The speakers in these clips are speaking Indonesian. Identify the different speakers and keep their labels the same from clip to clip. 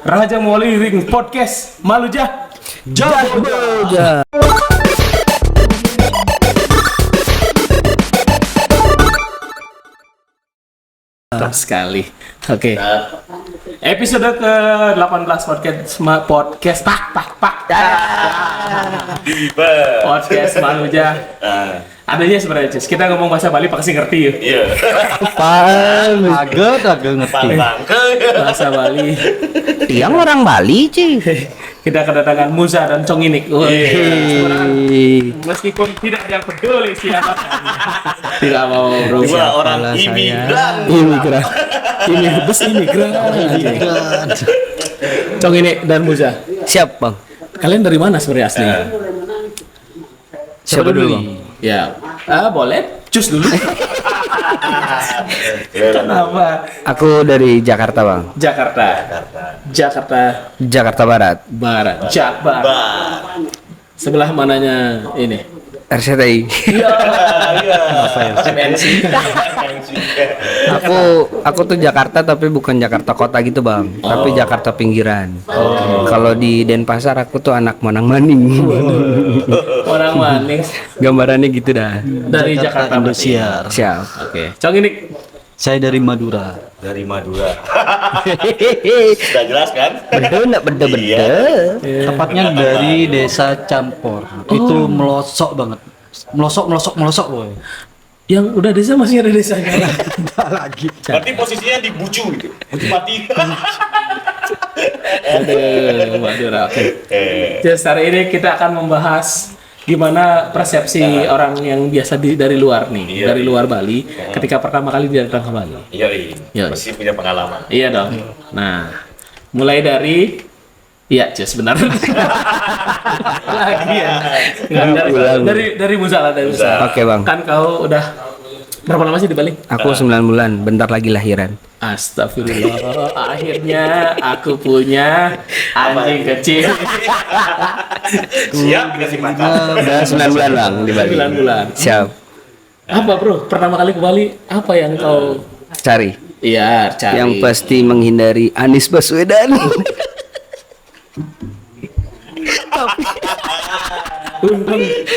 Speaker 1: Raja Moli Ring Podcast Maluja Jagoja. Mantap sekali. Oke. Episode ke-18 podcast Podcast Maluja. Adanya sebenarnya Cis. Kita ngomong bahasa Bali pasti ngerti ya.
Speaker 2: Iya.
Speaker 3: Apaan? Agak ngerti.
Speaker 1: Bahasa Bali.
Speaker 3: Tiang orang Bali, Ci.
Speaker 1: Kita kedatangan Musa dan Chong Inik. Meskipun tidak ada yang peduli siapa. Tidak mau
Speaker 2: Dua
Speaker 1: berusaha.
Speaker 2: orang imigran.
Speaker 1: Imigran. Chong Inik dan Musa.
Speaker 3: Siap, Bang.
Speaker 1: Kalian dari mana sebenarnya aslinya?
Speaker 3: Siapa dulu, Bang?
Speaker 1: Ya, boleh. Cus dulu. Kenapa?
Speaker 3: Aku dari Jakarta, Bang.
Speaker 1: Jakarta
Speaker 3: Barat.
Speaker 1: Jakbar. Sebelah mananya ini?
Speaker 3: RCTI.
Speaker 1: Iya. MNC.
Speaker 3: Aku tuh Jakarta tapi bukan Jakarta kota gitu, Bang. Tapi Jakarta pinggiran. Kalau di Denpasar aku tuh anak Manang-Maning.
Speaker 1: Orang manis
Speaker 3: Gambarannya gitu dah.
Speaker 1: dari Jakarta
Speaker 4: Indosiar.
Speaker 3: Siap.
Speaker 1: Oke. Chong Inik.
Speaker 4: Saya dari Madura.
Speaker 2: Dari Madura. Sudah jelas kan?
Speaker 3: Beda.
Speaker 2: Iya.
Speaker 4: Tepatnya dari Desa Campor. Itu melosok banget. Melosok boy.
Speaker 1: Yang udah desa masih ada desanya.
Speaker 4: Enggak lagi.
Speaker 2: Berarti posisinya di Bucu gitu. Bucu mati.
Speaker 1: Aduh, Madura. Oke. Jadi hari ini kita akan membahas gimana persepsi orang yang biasa dari luar nih,
Speaker 2: Iya,
Speaker 1: dari luar Bali, ketika pertama kali dia datang ke Bali.
Speaker 2: Iya. Pasti punya pengalaman.
Speaker 1: Iya dong. Nah, mulai dari Cus benar. Lagi ya. Nggak, dari Musa lah, dari Musa.
Speaker 3: Oke, Bang.
Speaker 1: Kan kau udah berapa lama sih di Bali?
Speaker 3: Aku 9 bulan, bentar lagi lahiran.
Speaker 1: Astagfirullah, akhirnya aku punya anjing kecil.
Speaker 2: Siap dikasih makan.
Speaker 3: Udah 9 bulan, Bang, di Bali.
Speaker 1: 9 bulan.
Speaker 3: Siap.
Speaker 1: Apa bro, pertama kali ke Bali, apa yang kau
Speaker 3: Cari.
Speaker 1: Iya, cari?
Speaker 3: Yang pasti menghindari Anies Baswedan.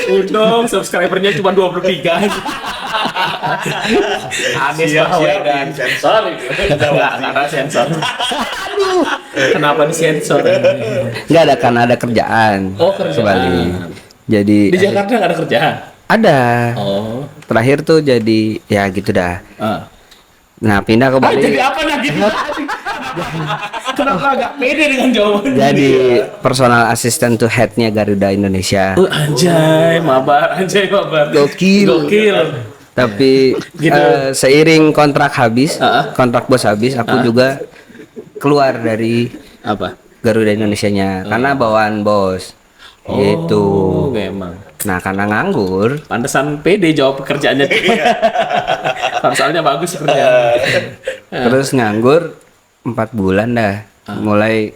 Speaker 1: Untung subscribernya cuma 23. Anies Baswedan.
Speaker 2: Sensor itu.
Speaker 1: Karena sensor. Aduh, kenapa disensor?
Speaker 3: Nggak ada, kan ada kerjaan.
Speaker 1: Oh, kerjaan.
Speaker 3: Ke Bali. Jadi
Speaker 1: Di Jakarta nggak ada kerjaan?
Speaker 3: ada.
Speaker 1: Oh.
Speaker 3: Terakhir tuh jadi ya gitu dah. Nah, pindah ke Bali.
Speaker 1: Jadi apa nih gitu? Kenapa agak pede dengan jawabannya?
Speaker 3: Jadi personal assistant to head-nya Garuda Indonesia.
Speaker 1: Anjay, mabar. Gokil.
Speaker 3: Tapi
Speaker 1: Gitu.
Speaker 3: seiring kontrak kontrak bos habis, aku juga keluar dari
Speaker 1: Apa?
Speaker 3: Garuda Indonesianya karena bawaan bos. Gitu.
Speaker 1: Oh, memang.
Speaker 3: Nah, karena nganggur,
Speaker 1: Pantesan pede jawab pekerjaannya. Soalnya bagus pekerjaan.
Speaker 3: terus nganggur 4 bulan dah. Mulai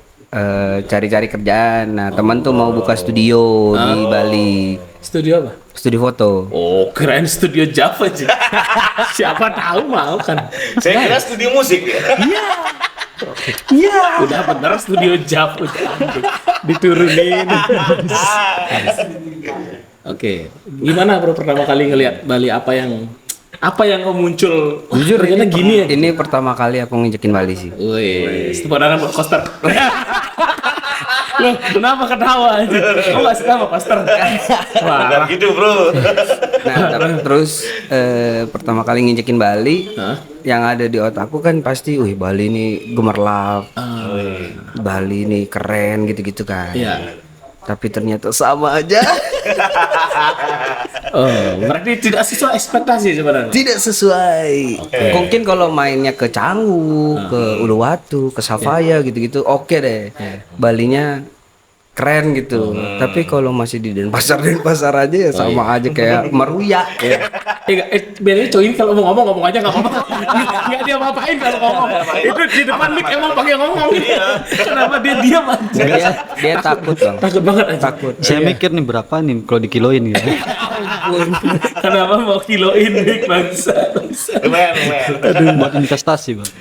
Speaker 3: cari-cari kerjaan. Nah, teman tuh mau buka studio di Bali.
Speaker 1: Studio apa?
Speaker 3: Studio foto.
Speaker 1: Oh, keren studio Java aja. Siapa tahu mau kan.
Speaker 2: Saya kira studio musik.
Speaker 1: Iya. Udah bener studio Java. Diturunin. Oke. Gimana bro pertama kali ngelihat Bali, apa yang kau muncul? Wah,
Speaker 3: Jujur
Speaker 1: ternyata gini ya.
Speaker 3: Ini pertama kali aku nginjekin Bali sih.
Speaker 1: Wih, sebenarnya buat coaster. Loh, kenapa ketawa aja? Kau nggak suka sama coaster?
Speaker 2: Bukan gitu bro.
Speaker 3: Nah, terus pertama kali nginjekin Bali,
Speaker 1: Hah?
Speaker 3: yang ada di otakku kan pasti, wih Bali ini gemerlap, Bali ini keren gitu-gitu kan.
Speaker 1: Iya.
Speaker 3: Tapi ternyata sama aja.
Speaker 1: Oh, berarti tidak sesuai ekspektasi sebenarnya.
Speaker 3: Tidak sesuai. Mungkin kalau mainnya ke Canggu, ke Uluwatu, ke Savaya gitu-gitu, oke deh. Balinya keren gitu. Tapi kalau masih di Denpasar aja ya sama aja kayak meruya.
Speaker 1: Biasanya Coin kalau mau ngomong aja nggak apa-apa. Nggak dia apa-apain kalau ngomong. Itu di depan mic emang pakai ngomong. Kenapa dia diam aja?
Speaker 3: Dia takut, Bang.
Speaker 1: Takut banget aja.
Speaker 3: Takut.
Speaker 4: Saya mikir nih berapa nih kalau dikiloin gitu.
Speaker 3: ampun.
Speaker 1: Kenapa mau kiloin Nick bangsa?
Speaker 2: Lumayan.
Speaker 4: Aduh, buat investasi bang.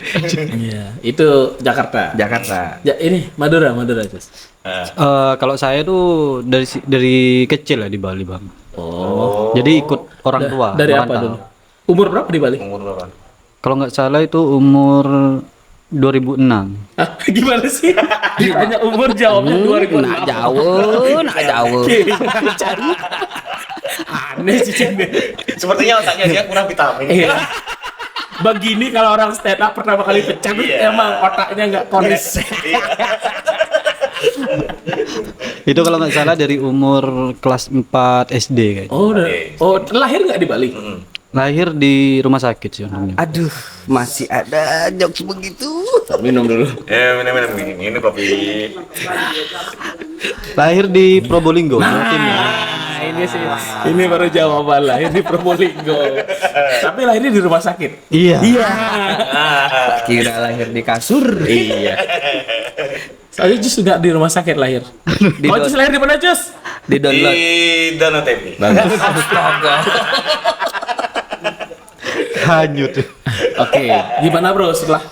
Speaker 1: Iya, itu Jakarta.
Speaker 3: Jakarta.
Speaker 1: Ya ini Madura Cus.
Speaker 4: Kalau saya tuh dari kecil ya di Bali bang.
Speaker 1: Oh.
Speaker 4: Jadi ikut orang tua.
Speaker 1: Dari apa
Speaker 4: merantau.
Speaker 1: dulu? Umur berapa di Bali?
Speaker 2: Umur berapa?
Speaker 4: Kalau nggak salah itu umur 2006.
Speaker 1: Hah, gimana sih? Ditanya umur jawabnya 2006.
Speaker 3: Nak jauh.
Speaker 1: Cari. Aneh sih Cende.
Speaker 2: Sepertinya otaknya dia kurang vitamin.
Speaker 1: Iya. Begini kalau orang stand up pertama kali pecah emang otaknya nggak kondisi.
Speaker 4: Itu kalau nggak salah dari umur kelas 4 SD kayaknya.
Speaker 1: Oh, lahir nggak di Bali?
Speaker 4: Lahir di rumah sakit sih orangnya.
Speaker 3: Aduh, masih ada jokes begitu.
Speaker 1: Minum dulu.
Speaker 2: Minum ini kopi.
Speaker 4: Lahir di Probolinggo, Jawa Timur.
Speaker 1: Nah, ini sih. Ini baru jawaban lahir di Probolinggo. Tapi lahirnya di rumah sakit.
Speaker 4: Iya.
Speaker 3: Kira lahir di kasur.
Speaker 1: Iya. Soalnya Jus juga di rumah sakit lahir. Oh, Jus lahir di mana Jus?
Speaker 3: Di download.
Speaker 2: Di Danau TV.
Speaker 3: Astaga.
Speaker 4: Hanyut.
Speaker 1: Oke, gimana bro setelah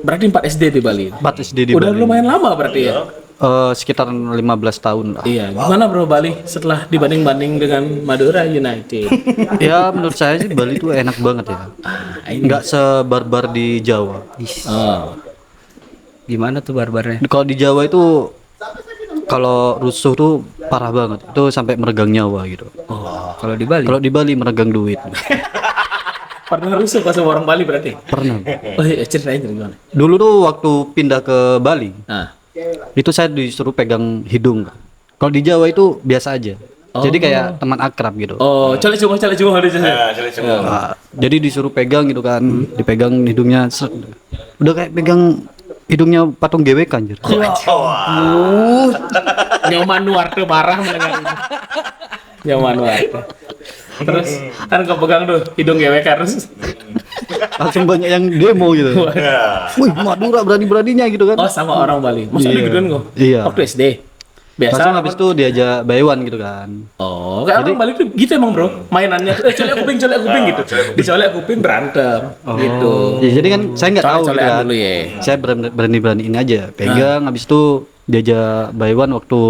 Speaker 1: berarti 4 SD di Bali?
Speaker 4: 4 SD di
Speaker 1: Udah
Speaker 4: Bali.
Speaker 1: lumayan lama berarti ya?
Speaker 4: Sekitar 15 tahun lah.
Speaker 1: Iya, gimana bro Bali setelah dibanding-banding dengan Madura United?
Speaker 4: Ya menurut saya sih Bali tuh enak banget ya. Nggak sebarbar di Jawa.
Speaker 1: Oh.
Speaker 3: Gimana tuh barbarnya?
Speaker 4: Kalau di Jawa itu kalau rusuh tuh parah banget. Itu sampai meregang nyawa gitu.
Speaker 3: Kalau di Bali?
Speaker 4: Kalau di Bali meregang duit.
Speaker 1: Pernah rusuh pas sama orang Bali berarti?
Speaker 4: Pernah.
Speaker 1: Oh iya, ceritain gimana?
Speaker 4: Dulu tuh waktu pindah ke Bali,
Speaker 1: Nah.
Speaker 4: itu saya disuruh pegang hidung. Kalau di Jawa itu biasa aja. Jadi kayak teman akrab gitu.
Speaker 1: Oh, colek cuma ada Jus.
Speaker 4: Jadi disuruh pegang gitu kan, dipegang hidungnya. Udah kayak pegang hidungnya patung GWK anjir.
Speaker 1: Nyoman Nuarte marah mendengar itu. Nyoman Nuarte. Terus kan kau pegang tuh hidung GWK terus.
Speaker 4: Langsung banyak yang demo gitu. Wih, Madura berani-beraninya gitu kan.
Speaker 1: Oh, sama orang Bali. Masa
Speaker 4: Iya.
Speaker 1: digituin kok?
Speaker 4: Iya.
Speaker 1: Waktu SD. Biasa.
Speaker 4: Langsung habis itu diajak baywan gitu kan.
Speaker 1: Oh, kayak orang Bali tuh gitu emang bro. Mainannya tuh colek kuping gitu. Dicolek kuping berantem gitu.
Speaker 4: Ya, jadi kan saya nggak tahu gitu
Speaker 1: Colek-colekan
Speaker 4: kan.
Speaker 1: dulu ya.
Speaker 4: Saya berani-beraniin aja pegang habis itu diajak baywan waktu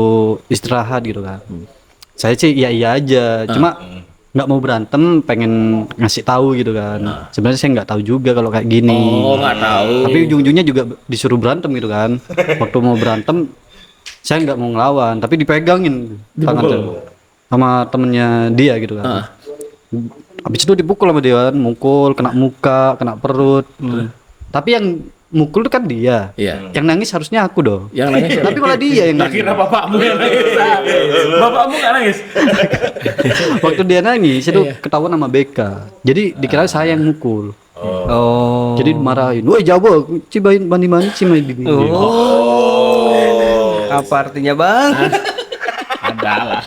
Speaker 4: istirahat gitu kan. Saya sih iya aja, cuma nggak mau berantem, pengen ngasih tahu gitu kan. Sebenarnya saya nggak tahu juga kalau kayak gini.
Speaker 1: Oh, nggak tahu.
Speaker 4: Tapi ujung-ujungnya juga disuruh berantem gitu kan. Waktu mau berantem, saya nggak mau ngelawan, tapi dipegangin tangan saya sama temennya dia gitu kan. Habis itu dipukul sama dia kan, mukul, kena muka, kena perut. Tapi yang mukul itu kan dia.
Speaker 1: Iya.
Speaker 4: Yang nangis harusnya aku dong.
Speaker 1: Yang nangis siapa?
Speaker 4: Tapi malah dia yang
Speaker 1: Tak
Speaker 4: nangis.
Speaker 1: kira bapakmu yang nangis. Bapakmu nggak nangis?
Speaker 4: Waktu dia nangis itu ketahuan sama BK. Jadi dikira saya yang mukul.
Speaker 3: Oh.
Speaker 4: Jadi dimarahin. Woi Jawa, cibain bani-bani cimain di.
Speaker 3: Apa artinya bang?
Speaker 1: Ada lah.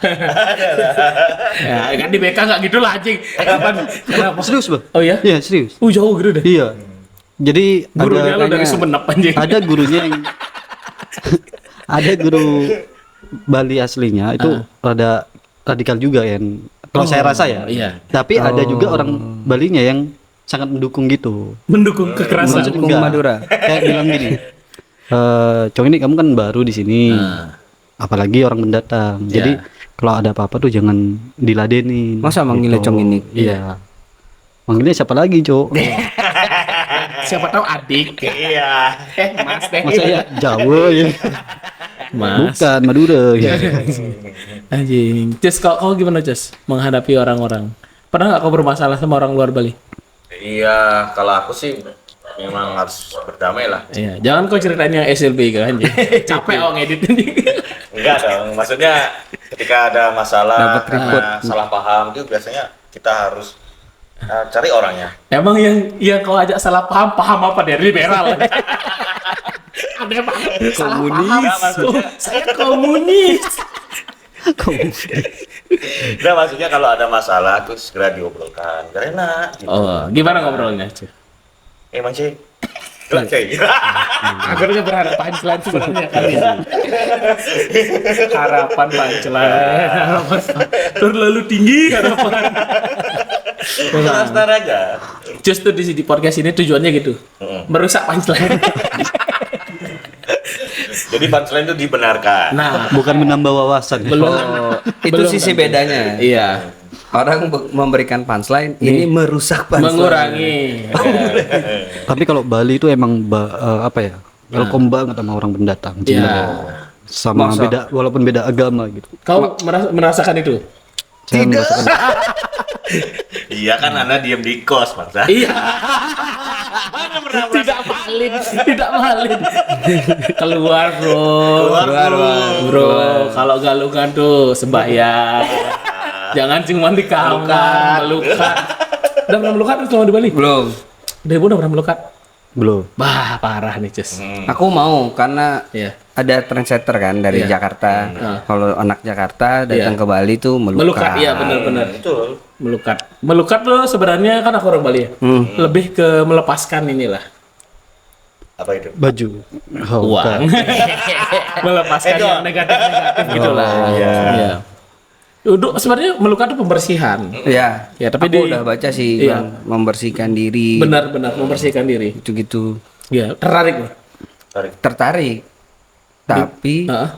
Speaker 1: Ya kan di BK nggak gitu lah anjing. Kenapa?
Speaker 4: Serius bang?
Speaker 1: Oh ya?
Speaker 4: Iya serius.
Speaker 1: Jauh gitu deh.
Speaker 4: Iya. Jadi
Speaker 1: Gurunya lo dari
Speaker 4: kayaknya-
Speaker 1: Sumenep anjing.
Speaker 4: ada gurunya yang ada guru Bali aslinya itu rada radikal juga yang kalau saya rasa ya.
Speaker 1: iya.
Speaker 4: Tapi ada juga orang Balinya yang sangat mendukung gitu.
Speaker 1: Mendukung kekerasan.
Speaker 3: Mendukung
Speaker 4: Enggak.
Speaker 3: Madura.
Speaker 4: Kayak bilang gini. Cong ini kamu kan baru di sini. Apalagi orang pendatang. Jadi kalau ada apa-apa tuh jangan diladenin.
Speaker 3: Masa manggilnya Cong ini?
Speaker 4: Iya. Manggilnya siapa lagi, Cok?
Speaker 1: Siapa tahu adik.
Speaker 2: Iya.
Speaker 1: Mas deh.
Speaker 4: Masa ya Jawa ya?
Speaker 1: Mas.
Speaker 4: Bukan Madura ya.
Speaker 1: Anjing. Jess, kau gimana Jess menghadapi orang-orang? Pernah nggak kau bermasalah sama orang luar Bali?
Speaker 2: Iya, kalau aku sih memang harus berdamai lah.
Speaker 1: Iya. Jangan kau ceritain yang SLB kan anjing. Capek kau ngedit anjing.
Speaker 2: Enggak dong, maksudnya ketika ada masalah,
Speaker 3: Dapat report.
Speaker 2: salah paham itu biasanya kita harus cari orangnya.
Speaker 1: Emang yang kau ajak salah paham apa dari liberal? Aneh banget. Salah paham. Saya komunis.
Speaker 2: Nah, maksudnya kalau ada masalah itu segera diobrolkan, biar enak. Gitu.
Speaker 1: Oh, gimana ngobrolnya?
Speaker 2: Mancing, Oke.
Speaker 1: Akhirnya berharap punchline sebenarnya kali ya. Harapan punchline. Harapan terlalu tinggi harapan.
Speaker 2: Nastar aja.
Speaker 1: Just tuh di podcast ini tujuannya gitu. Merusak punchline.
Speaker 2: Jadi punchline itu dibenarkan.
Speaker 1: Nah,
Speaker 4: Bukan menambah wawasan.
Speaker 1: belum
Speaker 3: Itu
Speaker 1: belum
Speaker 3: sisi
Speaker 1: tentu.
Speaker 3: bedanya.
Speaker 1: Iya,
Speaker 3: Orang memberikan punchline, ini merusak punchline.
Speaker 1: mengurangi.
Speaker 4: Tapi kalau Bali itu emang apa ya? Welcome banget sama orang pendatang.
Speaker 1: Iya.
Speaker 4: Sama
Speaker 3: Masa?
Speaker 4: beda walaupun beda agama gitu.
Speaker 1: Kau merasakan itu?
Speaker 4: Saya merasakan
Speaker 2: Iya kan Anda diem di kos, Mas.
Speaker 1: Iya. Tidak valid, tidak valid. Keluar bro, bro. Kalau galungan tuh sembahyang. Jangan cuma di kamar, melukat. Udah pernah melukat atau cuma di Bali?
Speaker 3: Belum.
Speaker 1: Udah pernah melukat?
Speaker 4: belum.
Speaker 1: Bah, parah nih, Cus.
Speaker 3: Aku mau karena
Speaker 1: Iya.
Speaker 3: ada trendsetter kan dari
Speaker 1: Iya.
Speaker 3: Jakarta. Kalau anak Jakarta datang
Speaker 1: Iya.
Speaker 3: ke Bali tuh melukat.
Speaker 1: Melukat, iya benar-benar.
Speaker 2: Betul.
Speaker 1: Melukat. Melukat tuh sebenarnya kan aku orang Bali ya. Lebih ke melepaskan inilah.
Speaker 2: Apa itu?
Speaker 4: Baju. Oh,
Speaker 1: Uang. Melepaskan yang negatif-negatif gitu lah. Iya. Udah sebenarnya melukat itu pembersihan.
Speaker 3: Ya.
Speaker 1: Ya, tapi
Speaker 3: aku udah baca sih
Speaker 1: Iya.
Speaker 3: Bang, membersihkan diri.
Speaker 1: Benar-benar membersihkan diri.
Speaker 3: Gitu-gitu.
Speaker 1: Ya, tertarik loh.
Speaker 2: Tarik.
Speaker 3: Tertarik. Tapi
Speaker 1: Heeh.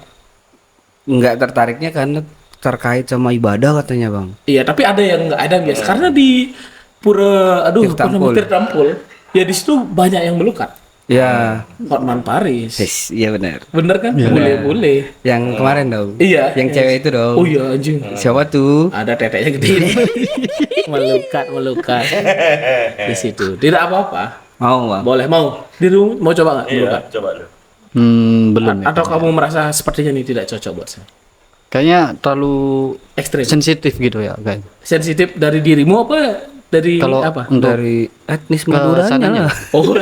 Speaker 3: nggak tertariknya karena terkait sama ibadah katanya, Bang.
Speaker 1: Iya, tapi ada yang nggak ada yang biasa. Karena di
Speaker 3: Tirtampul.
Speaker 1: Tirtampul, ya di situ banyak yang melukat.
Speaker 3: Ya.
Speaker 1: Hotman Paris.
Speaker 3: Yes, iya benar.
Speaker 1: Bener kan? Boleh.
Speaker 3: Yang kemarin dong.
Speaker 1: Iya.
Speaker 3: Yang cewek itu dong.
Speaker 1: Oh iya anjing.
Speaker 3: Siapa tuh?
Speaker 1: Ada teteknya gede. melukat di situ. Tidak apa-apa.
Speaker 3: Mau, Bang.
Speaker 1: Boleh mau. Di rumah mau coba nggak
Speaker 2: Iya,
Speaker 1: melukat?
Speaker 2: coba lu.
Speaker 4: Belum ya.
Speaker 1: Atau kamu merasa sepertinya ini tidak cocok buat saya?
Speaker 4: Kayaknya terlalu
Speaker 1: Ekstrim.
Speaker 4: sensitif gitu ya, kayak.
Speaker 1: Sensitif dari dirimu apa dari
Speaker 4: Kalau
Speaker 1: apa?
Speaker 4: untuk
Speaker 3: Dari etnis Maduranya
Speaker 4: sananya.
Speaker 3: lah.
Speaker 1: Oh.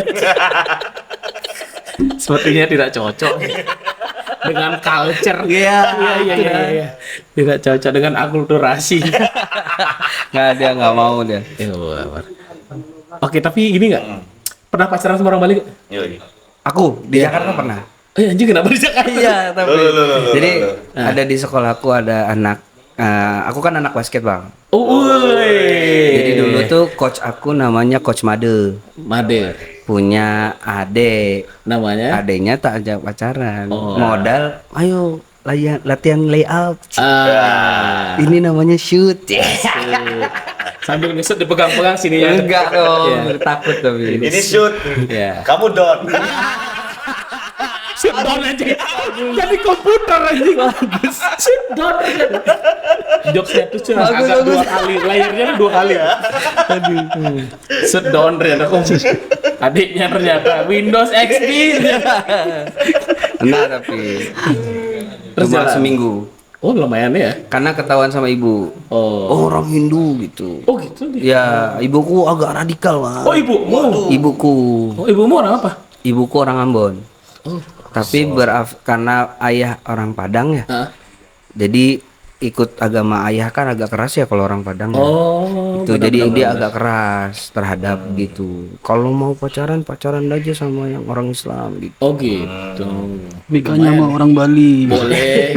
Speaker 1: Sepertinya tidak cocok dengan culture. Iya. Tidak cocok dengan akulturasi.
Speaker 3: Nggak, dia nggak mau dia.
Speaker 1: Oke, tapi gini nggak? Pernah pacaran sama orang Bali nggak?
Speaker 2: Yoi.
Speaker 3: Aku di Jakarta pernah.
Speaker 1: Anjing kenapa di Jakarta?
Speaker 3: Iya, tapi
Speaker 2: Loh.
Speaker 3: jadi ada di sekolahku ada anak aku kan anak basket, Bang.
Speaker 1: Oh,
Speaker 3: Jadi dulu tuh coach aku namanya Coach Made.
Speaker 1: Made
Speaker 3: Punya adik.
Speaker 1: namanya.
Speaker 3: Adeknya tak ajak pacaran.
Speaker 1: Oh.
Speaker 3: Modal, ayo latihan layout.
Speaker 1: Ah,
Speaker 3: Ini namanya shoot.
Speaker 1: sambil ngesut dipegang-pegang sini ya.
Speaker 3: Enggak dong,
Speaker 1: Iya.
Speaker 3: takut tapi.
Speaker 2: Ini shoot.
Speaker 1: Iya.
Speaker 2: Kamu down.
Speaker 1: Sit down aja. Jadi komputer aja. Bagus. Sit down aja. Jokesnya tuh cuma
Speaker 3: Bagus,
Speaker 1: agak
Speaker 3: bagus.
Speaker 1: 2 kali, layarnya 2 kali. Aduh. Sit down ternyata komputer. Adiknya ternyata Windows XP.
Speaker 3: Enggak tapi.
Speaker 1: Terus
Speaker 3: Cuma
Speaker 1: jalan.
Speaker 3: seminggu.
Speaker 1: Oh lumayan ya.
Speaker 3: Karena ketahuan sama ibu.
Speaker 1: Oh.
Speaker 3: Orang Hindu gitu.
Speaker 1: Oh gitu.
Speaker 3: Ya, ibuku agak radikal, Bang.
Speaker 1: Oh ibumu.
Speaker 3: Ibuku.
Speaker 1: Oh ibumu orang apa?
Speaker 3: Ibuku orang Ambon. Tapi karena ayah orang Padang ya.
Speaker 1: Hah?
Speaker 3: Jadi ikut agama ayah kan agak keras ya kalau orang Padang. Ya.
Speaker 1: Oh.
Speaker 3: Itu jadi dia agak keras terhadap gitu. Kalau mau pacaran aja sama yang orang Islam gitu.
Speaker 1: Oh gitu.
Speaker 4: Nikahnya sama orang Bali.
Speaker 1: Boleh.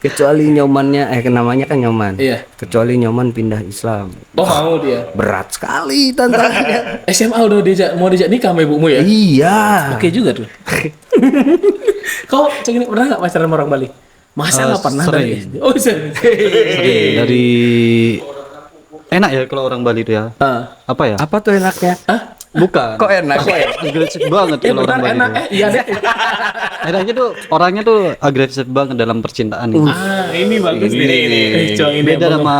Speaker 3: Kecuali nyomannya namanya kan nyoman.
Speaker 1: Iya.
Speaker 3: Kecuali nyoman pindah Islam.
Speaker 1: Oh mau dia.
Speaker 3: Berat sekali tantangannya.
Speaker 1: SMA udah mau dijak nikah sama ibumu ya?
Speaker 3: Iya.
Speaker 1: Oke juga tuh. Kau cengin pernah nggak pacaran sama orang Bali? Masa nggak pernah
Speaker 4: sering.
Speaker 1: dari SD? Oh sering.
Speaker 4: Dari enak ya kalau orang Bali itu ya.
Speaker 1: Ah.
Speaker 4: Apa ya?
Speaker 3: Apa tuh enaknya?
Speaker 1: Hah?
Speaker 4: Bukan.
Speaker 3: Kok enak?
Speaker 4: Agresif banget kalau orang
Speaker 1: benar
Speaker 4: Bali
Speaker 1: enak.
Speaker 4: itu.
Speaker 1: Iya deh.
Speaker 4: Enaknya tuh orangnya tuh agresif banget dalam percintaan.
Speaker 1: Ini bagus nih. Cong ini
Speaker 4: Beda
Speaker 1: yang
Speaker 4: sama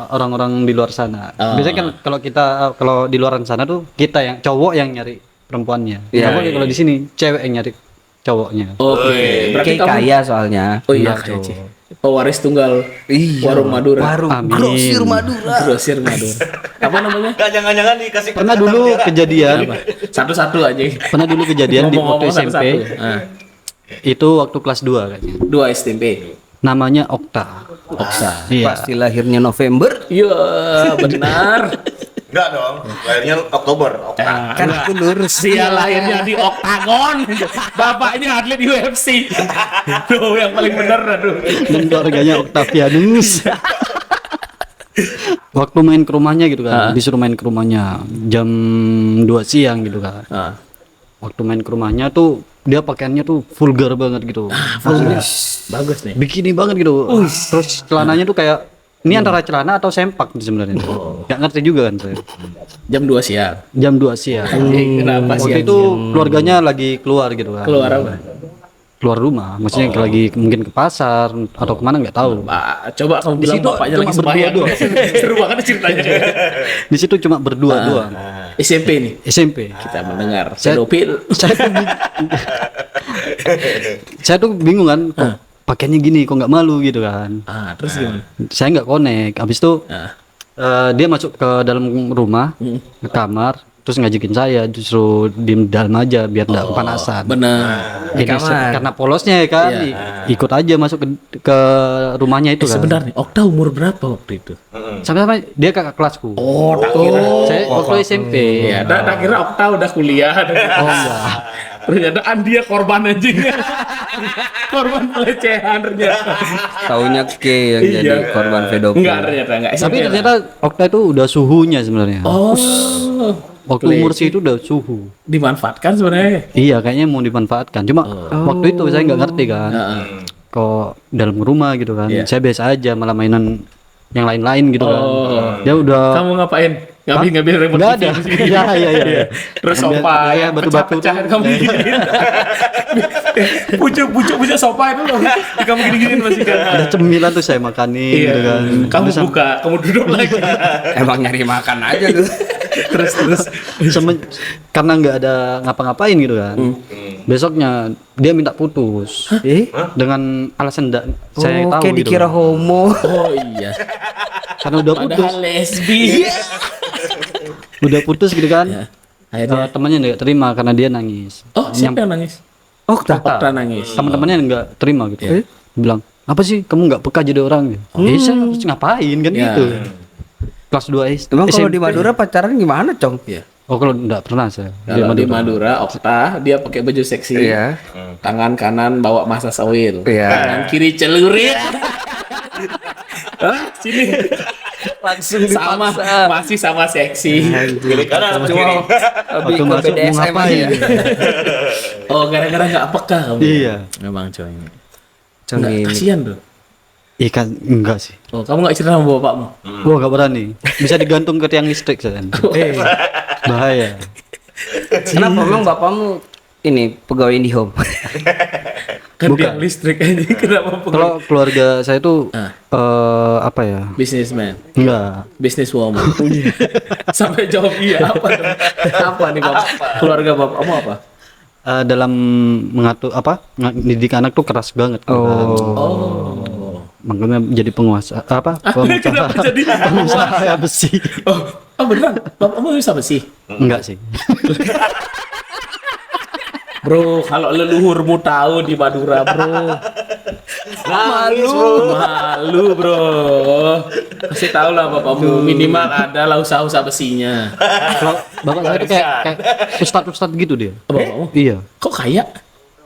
Speaker 4: orang-orang di luar sana. Biasanya kan kalau di luar sana tuh kita yang cowok yang nyari perempuannya.
Speaker 3: Iya.
Speaker 4: Tapi kalau di sini cewek yang nyari cowoknya.
Speaker 1: Oke. Berarti
Speaker 3: Kayak
Speaker 1: kamu.
Speaker 3: kaya soalnya.
Speaker 1: Oh iya kece. Pewaris tunggal
Speaker 3: Iya.
Speaker 1: warung Madura.
Speaker 3: Warung
Speaker 4: Amin.
Speaker 3: grosir Madura.
Speaker 1: Grosir Madura. Apa namanya?
Speaker 2: Enggak jangan-jangan dikasih
Speaker 4: Pernah dulu kejadian,
Speaker 1: Satu-satu aja.
Speaker 4: pernah dulu kejadian di waktu SMP.
Speaker 1: satu-satu. Ah.
Speaker 4: Itu waktu kelas 2 kayaknya.
Speaker 1: 2 SMP.
Speaker 4: Namanya Okta.
Speaker 1: Oksa.
Speaker 4: Iya.
Speaker 3: Pasti lahirnya November.
Speaker 1: Iya, benar.
Speaker 2: Enggak dong, lahirnya Oktober, Okta.
Speaker 3: Kan aku lurus.
Speaker 1: Dia lahirnya di Oktagon. Bapaknya atlet UFC. Tuh yang paling bener aduh.
Speaker 4: Dan keluarganya Octavianus. Waktu main ke rumahnya gitu kan, disuruh main ke rumahnya jam 2 siang gitu kan. Waktu main ke rumahnya tuh dia pakaiannya tuh vulgar banget gitu.
Speaker 1: Bagus nih.
Speaker 4: Bikini banget gitu. Terus celananya tuh kayak ini antara celana atau sempak sebenarnya. Gak ngerti juga kan saya.
Speaker 1: Jam 2 siang.
Speaker 4: Jam 2 siang.
Speaker 1: Kenapa
Speaker 4: Waktu
Speaker 1: siang?
Speaker 4: itu keluarganya lagi keluar gitu kan.
Speaker 1: Keluar apa?
Speaker 4: Keluar rumah, maksudnya lagi mungkin ke pasar atau kemana nggak tahu.
Speaker 1: Coba kamu bilang
Speaker 4: situ
Speaker 1: bapaknya
Speaker 4: cuma
Speaker 1: lagi sembahyang. Seru banget ceritanya.
Speaker 4: Di situ cuma berdua doang.
Speaker 1: SMP nih.
Speaker 4: SMP.
Speaker 1: Kita mendengar
Speaker 4: Saya-
Speaker 1: pedofil.
Speaker 4: Saya tuh bingung kan, kok pakaiannya gini, kok nggak malu gitu kan.
Speaker 1: Terus gimana?
Speaker 4: Saya nggak connect. Habis itu dia masuk ke dalam rumah, ke kamar, terus ngajakin saya justru diem dalam aja biar nggak kepanasan.
Speaker 1: Benar.
Speaker 3: Di kamar.
Speaker 4: Karena polosnya ya kan, ikut aja masuk ke rumahnya itu kan.
Speaker 1: Sebenarnya Okta umur berapa waktu itu?
Speaker 4: Sama-sama dia kakak kelasku.
Speaker 1: Oh, tak kira.
Speaker 4: Saya waktu SMP.
Speaker 1: Ya, tak kira Okta udah kuliah. Oh enggak. Ternyata dia korban anjing. Korban pelecehan ternyata.
Speaker 3: Taunya K yang jadi korban pedofil.
Speaker 1: Enggak ternyata enggak.
Speaker 4: Tapi
Speaker 1: SMP.
Speaker 4: ternyata Okta itu udah suhunya sebenarnya.
Speaker 1: Oh.
Speaker 4: Waktu umur sih itu udah suhu.
Speaker 1: Dimanfaatkan sebenarnya.
Speaker 4: Iya, kayaknya mau dimanfaatkan. Cuma waktu itu saya nggak ngerti kan. Kok dalam rumah gitu kan.
Speaker 1: Iya.
Speaker 4: Saya biasa aja malah mainan yang lain-lain gitu kan. Dia udah
Speaker 1: Kamu ngapain? Ngambil remote
Speaker 4: nggak
Speaker 1: TV
Speaker 4: ada.
Speaker 1: di sini.
Speaker 4: Iya.
Speaker 1: Terus
Speaker 4: Ambil-
Speaker 1: sofa
Speaker 4: iya,
Speaker 1: yang
Speaker 4: batu-batu
Speaker 1: pecah-pecahan
Speaker 4: tuh.
Speaker 1: kamu giniin. Pucuk sofa itu loh. Kamu gini-giniin masih kan.
Speaker 4: Ada cemilan tuh saya makanin
Speaker 1: Iya.
Speaker 4: gitu kan.
Speaker 1: Kamu
Speaker 4: Terus
Speaker 1: buka, kamu duduk lagi.
Speaker 3: Emang nyari makan aja tuh.
Speaker 1: terus
Speaker 4: karena nggak ada ngapa-ngapain gitu kan. Besoknya dia minta putus. Dengan alasan saya tahu
Speaker 3: Kayak
Speaker 4: gitu.
Speaker 3: dikira homo.
Speaker 1: Oh iya.
Speaker 4: Karena udah putus.
Speaker 1: Padahal lesbi.
Speaker 4: Udah putus gitu kan.
Speaker 1: Akhirnya.
Speaker 4: Temannya nggak terima karena dia nangis.
Speaker 1: Oh, siapa yang nangis?
Speaker 3: Okta.
Speaker 1: Okta nangis.
Speaker 4: Teman-temannya nggak terima gitu. Bilang apa sih kamu nggak peka jadi orang? Saya harus ngapain kan
Speaker 1: Ya.
Speaker 4: gitu. Kelas 2
Speaker 3: Emang kalau
Speaker 4: SMP.
Speaker 3: di Madura pacaran gimana, Cong?
Speaker 1: Iya.
Speaker 4: Oh kalau nggak pernah saya.
Speaker 1: Kalau di Madura, Okta dia pakai baju seksi.
Speaker 3: Iya.
Speaker 1: Tangan kanan bawa masa sawil.
Speaker 3: Iya.
Speaker 1: Tangan kiri celurit. Hah? Sini.
Speaker 3: Langsung
Speaker 1: Sama, masih sama seksi.
Speaker 2: Kiri kanan sama kiri.
Speaker 3: Lebih
Speaker 4: Waktu
Speaker 3: ke
Speaker 4: masuk mau
Speaker 3: BDSM
Speaker 4: ngapain?
Speaker 3: aja.
Speaker 1: Oh, gara-gara nggak peka kamu.
Speaker 4: Iya.
Speaker 1: Memang coy.
Speaker 3: Cong
Speaker 1: Nggak,
Speaker 3: ini.
Speaker 1: kasihan tuh.
Speaker 4: Ikan enggak sih.
Speaker 1: Oh, kamu nggak cerita sama bapakmu?
Speaker 4: Gua nggak berani. Bisa digantung ke tiang listrik saya. Bahaya.
Speaker 3: Kenapa memang bapakmu ini pegawai IndiHome?
Speaker 1: Kan dia listrik aja. Kenapa
Speaker 4: Kalau keluarga saya tuh apa ya?
Speaker 1: businessman,
Speaker 4: Enggak.
Speaker 1: businesswoman. Sampai jawab iya apa dong? Apa nih bapak? Keluarga bapakmu apa?
Speaker 4: Dalam mengatur didik anak tuh keras banget.
Speaker 1: Oh.
Speaker 4: Makanya jadi penguasa
Speaker 1: Kenapa jadi
Speaker 4: pengusaha ya besi.
Speaker 1: Oh beneran? Bapakmu bisa besi?
Speaker 4: Enggak sih.
Speaker 1: Bro, kalau leluhurmu tahu di Madura, bro. Malu, bro. Kasih tahu lah bapakmu, minimal ada lah usaha-usaha besinya.
Speaker 4: Kalau bapak saya tuh kayak ustad gitu dia.
Speaker 1: Bapakmu?
Speaker 4: Iya.
Speaker 1: Kok kaya?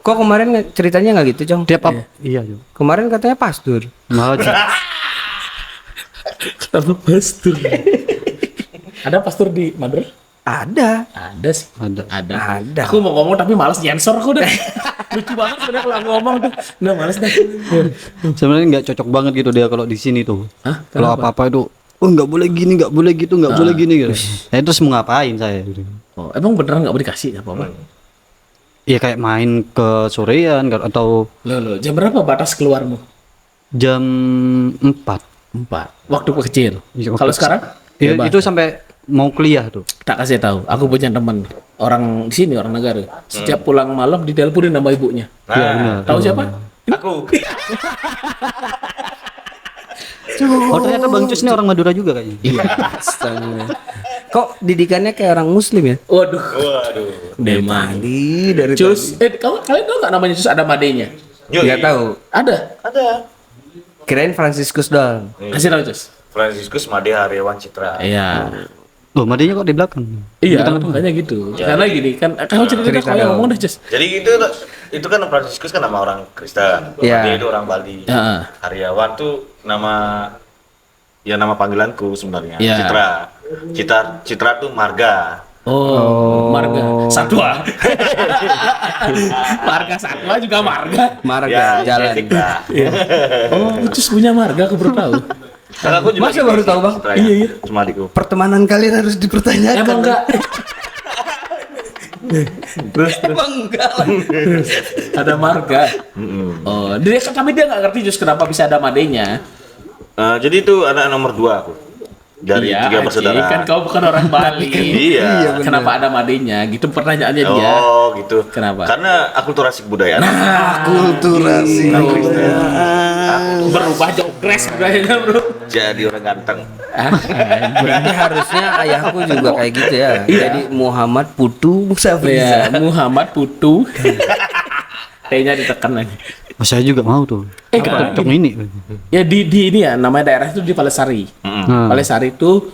Speaker 3: Kok kemarin ceritanya nggak gitu, Cong?
Speaker 4: Tiap apa? Iya.
Speaker 3: Kemarin katanya pastur.
Speaker 4: Malah
Speaker 1: Kenapa pastur? Ada pastur di Madura?
Speaker 3: Ada.
Speaker 1: Ada sih.
Speaker 4: ada.
Speaker 3: Ada.
Speaker 1: Aku mau ngomong tapi malas nyensor aku deh. Lucu banget sebenarnya kalau aku ngomong tuh. Nggak malas dah.
Speaker 4: Sebenarnya nggak cocok banget gitu dia kalau di sini tuh.
Speaker 1: Hah?
Speaker 4: Kalau apa-apa itu, oh nggak boleh gini, nggak boleh gitu, nggak boleh gini gitu. Saya terus mau ngapain saya? Gitu.
Speaker 1: Oh, emang beneran nggak boleh dikasih apa-apa?
Speaker 4: Iya kayak main ke sorean atau
Speaker 1: Loh, jam berapa batas keluarmu?
Speaker 4: jam 4.
Speaker 1: 4. Waktu kecil.
Speaker 4: Iya, waktu
Speaker 1: Kalau
Speaker 4: kecil.
Speaker 1: sekarang?
Speaker 4: Iya,
Speaker 1: Bebas.
Speaker 4: itu sampai mau kuliah tuh.
Speaker 1: Tak kasih tahu. Aku punya teman orang di sini, orang negara. Setiap pulang malam diteleponin sama ibunya.
Speaker 4: Iya benar.
Speaker 1: Tahu siapa?
Speaker 2: Aku.
Speaker 4: Oh ternyata Bang Cus ini orang Madura juga kayaknya.
Speaker 1: Iya.
Speaker 3: Astaga. Kok didikannya kayak orang muslim ya?
Speaker 1: Waduh.
Speaker 2: Waduh.
Speaker 1: Demang.
Speaker 3: Dari
Speaker 1: Cus. Kalian tahu nggak namanya Cus ada madenya?
Speaker 3: Nggak tahu.
Speaker 1: Ada.
Speaker 3: Kirain Franciscus doang.
Speaker 1: Kasih tahu Cus.
Speaker 2: Franciscus Made Haryawan Citra.
Speaker 1: Iya.
Speaker 4: Loh, Madenya kok di belakang?
Speaker 1: Iya, makanya gitu. Karena gini kan, kamu cerita kau yang ngomong deh, Jess.
Speaker 2: Jadi itu kan Fransiskus kan nama orang Kristen,
Speaker 3: Iya.
Speaker 2: dia itu orang Bali.
Speaker 1: Heeh.
Speaker 2: Haryawan tuh nama panggilanku sebenarnya.
Speaker 1: Iya.
Speaker 2: Citra tuh marga.
Speaker 1: Oh, marga satwa. Marga satwa juga marga.
Speaker 3: Marga jalan.
Speaker 2: identik lah.
Speaker 1: Oh, Cus punya marga, aku baru tahu.
Speaker 2: Karena aku juga
Speaker 3: Masa baru tahu, Bang?
Speaker 2: Citranya,
Speaker 1: Iya, iya.
Speaker 2: Cuma adikku.
Speaker 3: Pertemanan kalian harus dipertanyakan.
Speaker 1: Emang enggak?
Speaker 3: Emang enggak.
Speaker 1: Ada marga. Oh, tapi dia nggak ngerti Jus kenapa bisa ada madenya.
Speaker 2: Jadi itu anak nomor 2 aku. Dari
Speaker 1: Iya,
Speaker 2: 3 bersaudara.
Speaker 1: Kan kau bukan orang Bali.
Speaker 2: Iya.
Speaker 1: Kenapa ada madenya? Gitu pertanyaannya dia.
Speaker 2: Oh gitu.
Speaker 1: Kenapa?
Speaker 2: Karena akulturasi kebudayaan.
Speaker 3: Akulturasi.
Speaker 1: Berubah jogres budayanya, Bro.
Speaker 2: Jadi orang ganteng.
Speaker 3: Berarti harusnya ayahku juga kayak gitu ya. Jadi Muhammad Putu Musafiza.
Speaker 1: Iya, Muhammad Putu. T-nya ditekan lagi.
Speaker 4: Oh, saya juga mau tuh.
Speaker 1: Kenapa?
Speaker 4: Cocok ini.
Speaker 1: Ya di ini ya, namanya daerah itu di Palesari.
Speaker 4: Nah,
Speaker 1: Palesari itu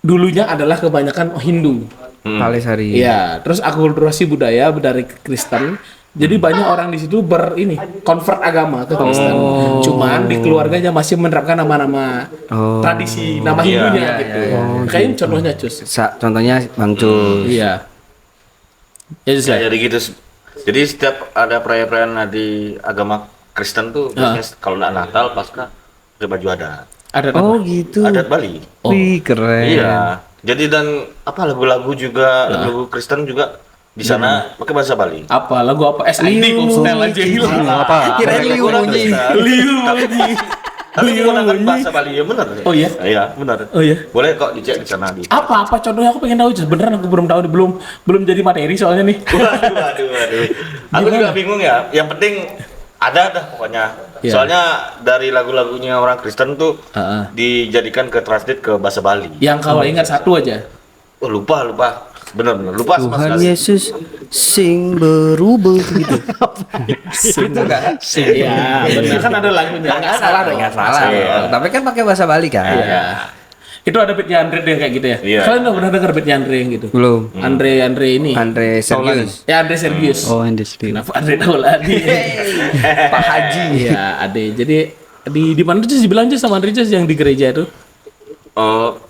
Speaker 1: dulunya adalah kebanyakan Hindu.
Speaker 3: Palesari.
Speaker 1: Iya, terus akulturasi budaya dari Kristen. Jadi banyak orang di situ convert agama ke Kristen. Cuman di keluarganya masih menerapkan nama-nama tradisi, nama Hindunya gitu. Kayaknya contohnya Cus.
Speaker 3: Contohnya Bang Cus.
Speaker 1: Iya. Ya, Cus,
Speaker 2: Ya,
Speaker 1: ya.
Speaker 2: jadi gitu. Jadi setiap ada perayaan di agama Kristen tuh biasanya kalau nggak Natal, Paskah, pakai baju adat.
Speaker 1: Ada
Speaker 3: Oh
Speaker 1: nama.
Speaker 3: gitu.
Speaker 2: Adat Bali.
Speaker 3: Wih keren.
Speaker 2: Iya. Jadi dan lagu-lagu juga lagu Kristen juga di sana pakai bahasa Bali.
Speaker 1: Apa lagu apa? SID kok setel aja hilang.
Speaker 4: apa?
Speaker 3: Kirain Liu bunyi.
Speaker 1: Liu bunyi.
Speaker 2: Tapi menggunakan bahasa Bali ya benar.
Speaker 1: Oh iya?
Speaker 2: Iya, benar.
Speaker 1: Oh iya.
Speaker 2: Boleh kok dicek di sana di.
Speaker 1: Apa contohnya aku pengen tahu Cus. Beneran aku belum tahu nih, belum jadi materi soalnya nih.
Speaker 2: Waduh. Aku juga bingung ya. Yang penting ada dah pokoknya.
Speaker 1: Iya.
Speaker 2: Soalnya dari lagu-lagunya orang Kristen tuh
Speaker 1: Heeh.
Speaker 2: dijadikan ke translate ke bahasa Bali.
Speaker 1: Yang kalau ingat satu aja.
Speaker 2: Oh, lupa. Benar. Lupa sama
Speaker 3: Tuhan
Speaker 2: sekali.
Speaker 3: Yesus sing berubah gitu.
Speaker 1: Itu enggak? Iya, benar kan ada lagunya. Enggak salah dong.
Speaker 3: Enggak salah.
Speaker 2: Iya.
Speaker 3: Tapi kan pakai bahasa Bali kan.
Speaker 1: Iya. Itu ada beatnya Andre yang kayak gitu ya?
Speaker 2: Iya.
Speaker 1: Kalian udah pernah denger beatnya Andre yang gitu?
Speaker 3: Belum.
Speaker 1: Andre ini.
Speaker 3: Andre Sergius.
Speaker 1: Ya Andre Sergius.
Speaker 4: Oh, industri.
Speaker 1: Kenapa Andre Taulani?
Speaker 3: Pak Haji.
Speaker 1: Iya, Ade. Jadi di mana tuh dibilang aja sama Andre Jess yang di gereja itu?
Speaker 2: Oh,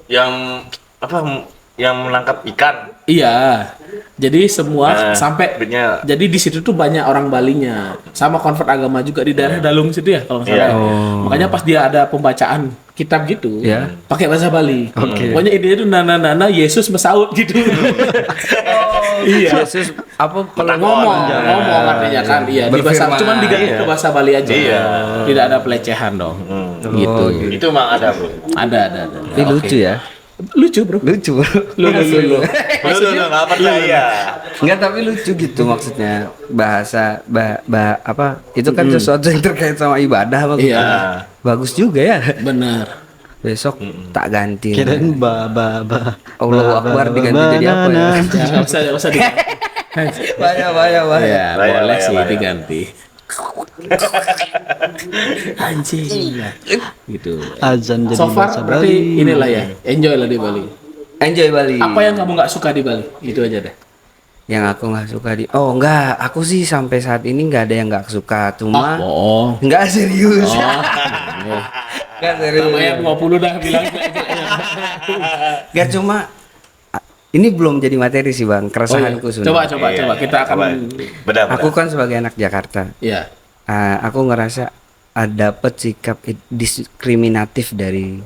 Speaker 2: yang apa? Yang menangkap ikan.
Speaker 1: Iya. Jadi semua sampai
Speaker 2: beatnya.
Speaker 1: jadi di situ tuh banyak orang Balinya. Sama convert agama juga di daerah Dalung situ ya kalau nggak salah.
Speaker 2: Iya.
Speaker 1: Makanya pas dia ada pembacaan kitab gitu,
Speaker 3: Iya.
Speaker 1: pakai bahasa Bali. Pokoknya ide itu nana Yesus mesaut gitu. Iya.
Speaker 3: Yesus apa kalau
Speaker 1: ngomong artinya kan iya di bahasa
Speaker 3: Berfirman.
Speaker 1: cuman diganti ke bahasa Bali aja.
Speaker 2: Iya.
Speaker 1: Tidak ada pelecehan dong. Gitu.
Speaker 2: Itu emang ada, Bro.
Speaker 1: Ada.
Speaker 3: Ini lucu ya.
Speaker 1: Lucu, Bro.
Speaker 3: Lucu.
Speaker 2: Lu enggak percaya.
Speaker 3: Enggak, tapi lucu gitu maksudnya. Bahasa apa? Itu kan sesuatu yang terkait sama ibadah Bang.
Speaker 1: Iya.
Speaker 3: Bagus juga ya.
Speaker 1: Benar.
Speaker 3: Besok tak ganti.
Speaker 4: Kirain
Speaker 3: Allahu Akbar diganti jadi apa ya?
Speaker 1: Ya, nggak usah diganti.
Speaker 3: Bahaya.
Speaker 1: Ya,
Speaker 2: Bahaya,
Speaker 1: boleh
Speaker 2: bahaya,
Speaker 1: sih
Speaker 2: bahaya.
Speaker 1: diganti. Anjing. Gitu.
Speaker 4: azan jadi
Speaker 1: So far
Speaker 4: bahasa
Speaker 1: berarti
Speaker 4: Bali.
Speaker 1: inilah ya, enjoy lah di Bali.
Speaker 3: Enjoy Bali.
Speaker 1: Apa yang kamu nggak suka di Bali? Itu aja deh.
Speaker 3: Yang aku nggak suka enggak, aku sih sampai saat ini nggak ada yang nggak suka, cuma
Speaker 1: Oh.
Speaker 3: nggak serius. Nggak serius.
Speaker 1: Namanya 20 dah bilang.
Speaker 3: Nggak cuma ini belum jadi materi sih Bang, keresahanku
Speaker 1: Coba
Speaker 3: sebenarnya.
Speaker 1: kita akan
Speaker 2: Benar.
Speaker 3: Aku kan sebagai anak Jakarta,
Speaker 1: ya.
Speaker 3: aku ngerasa dapat sikap diskriminatif dari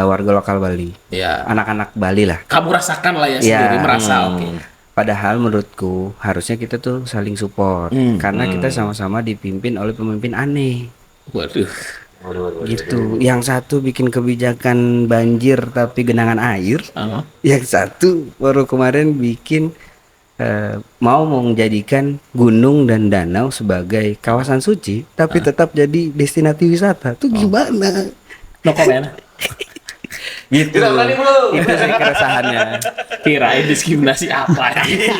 Speaker 3: warga lokal Bali,
Speaker 1: Ya.
Speaker 3: anak-anak Bali lah.
Speaker 1: Kamu rasakan lah ya
Speaker 3: Ya.
Speaker 1: sendiri merasa oke.
Speaker 3: Padahal menurutku harusnya kita tuh saling support, karena kita sama-sama dipimpin oleh pemimpin aneh.
Speaker 1: Waduh.
Speaker 3: Gitu. Yang satu bikin kebijakan banjir tapi genangan air, yang satu baru kemarin bikin mau menjadikan gunung dan danau sebagai kawasan suci tapi tetap jadi destinasi wisata. Tuh gimana?
Speaker 1: No comment.
Speaker 3: Gitu. Itu sih keresahannya.
Speaker 1: Kirain diskriminasi apa ya?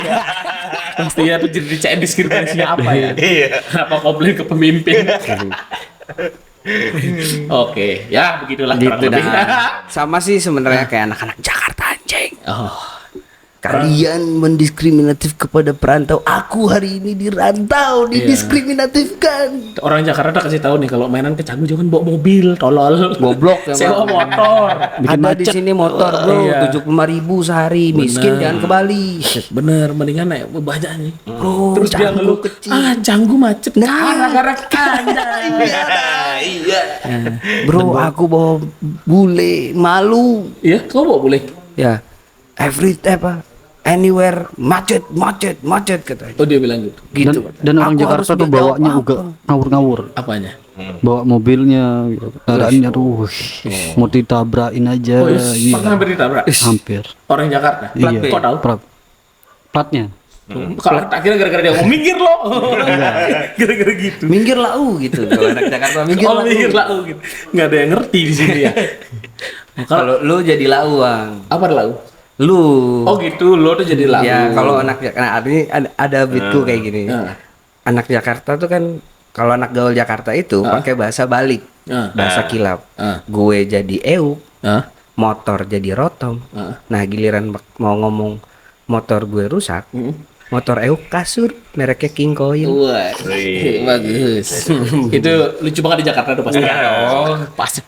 Speaker 1: Pastinya tuh jadi dicain diskriminasinya apa ya?
Speaker 2: Iya.
Speaker 1: Apa komplain ke pemimpin? Oke, ya begitulah kurang
Speaker 3: Gitu
Speaker 1: lebih.
Speaker 3: dah. Sama sih sebenarnya kayak anak-anak Jakarta anjing.
Speaker 1: Oh,
Speaker 3: Kalian mendiskriminatif kepada perantau. Aku hari ini dirantau, didiskriminatifkan.
Speaker 1: orang Jakarta udah kasih tahu nih kalau mainan ke Canggu jangan bawa mobil, tolol.
Speaker 3: Goblok ya,
Speaker 1: Sewa
Speaker 3: Bang.
Speaker 1: motor.
Speaker 3: Ada di sini motor bro,
Speaker 1: Iya.
Speaker 3: 75.000 sehari. Miskin jangan ke Bali.
Speaker 1: Bener, mendingan naik banyak nih.
Speaker 3: Bro,
Speaker 1: Terus dia
Speaker 3: Canggu
Speaker 1: ngeluh,
Speaker 3: kecil.
Speaker 1: Canggu macet. Gara-gara anda.
Speaker 2: Iya.
Speaker 3: Bro, aku bawa bule, malu.
Speaker 1: Iya, kau bawa boleh.
Speaker 3: Ya, anywhere macet katanya.
Speaker 1: Oh dia bilang gitu.
Speaker 3: Gitu.
Speaker 4: Dan orang
Speaker 3: Aku
Speaker 4: Jakarta
Speaker 3: harus
Speaker 4: tuh
Speaker 3: jawab
Speaker 4: bawanya
Speaker 3: apa?
Speaker 4: juga ngawur-ngawur.
Speaker 1: Apanya?
Speaker 4: Bawa mobilnya, gitu. Kendaraannya tuh mau ditabrakin aja.
Speaker 1: Oh, iya.
Speaker 4: Iya.
Speaker 1: Pernah hampir ditabrak.
Speaker 4: Hampir.
Speaker 1: Orang Jakarta. Plat
Speaker 4: Iya.
Speaker 1: B. Kok tahu?
Speaker 4: Platnya.
Speaker 1: Kalau tak kira gara-gara dia ngomong minggir lo. Gara-gara gitu.
Speaker 3: Minggir lau gitu. Kalau anak Jakarta minggir
Speaker 1: Oh
Speaker 3: lau.
Speaker 1: minggir lah gitu. Nggak ada yang ngerti di sini ya.
Speaker 3: Kalau lu jadi lau, Bang.
Speaker 1: Apa lau?
Speaker 3: Lu.
Speaker 1: Oh gitu, lo tuh jadi lau.
Speaker 3: Ya, kalau anak nah ini ada beatku kayak gini.
Speaker 1: Nah.
Speaker 3: Anak Jakarta tuh kan kalau anak gaul Jakarta itu pakai bahasa balik. Bahasa kilap. Gue jadi euk,
Speaker 1: Hah?
Speaker 3: motor jadi rotom.
Speaker 1: Ah.
Speaker 3: Nah, giliran mau ngomong motor gue rusak, motor euk kasur mereknya King Coil.
Speaker 1: Wah, bagus. Itu lucu banget di Jakarta tuh pasti. Oh, pasti.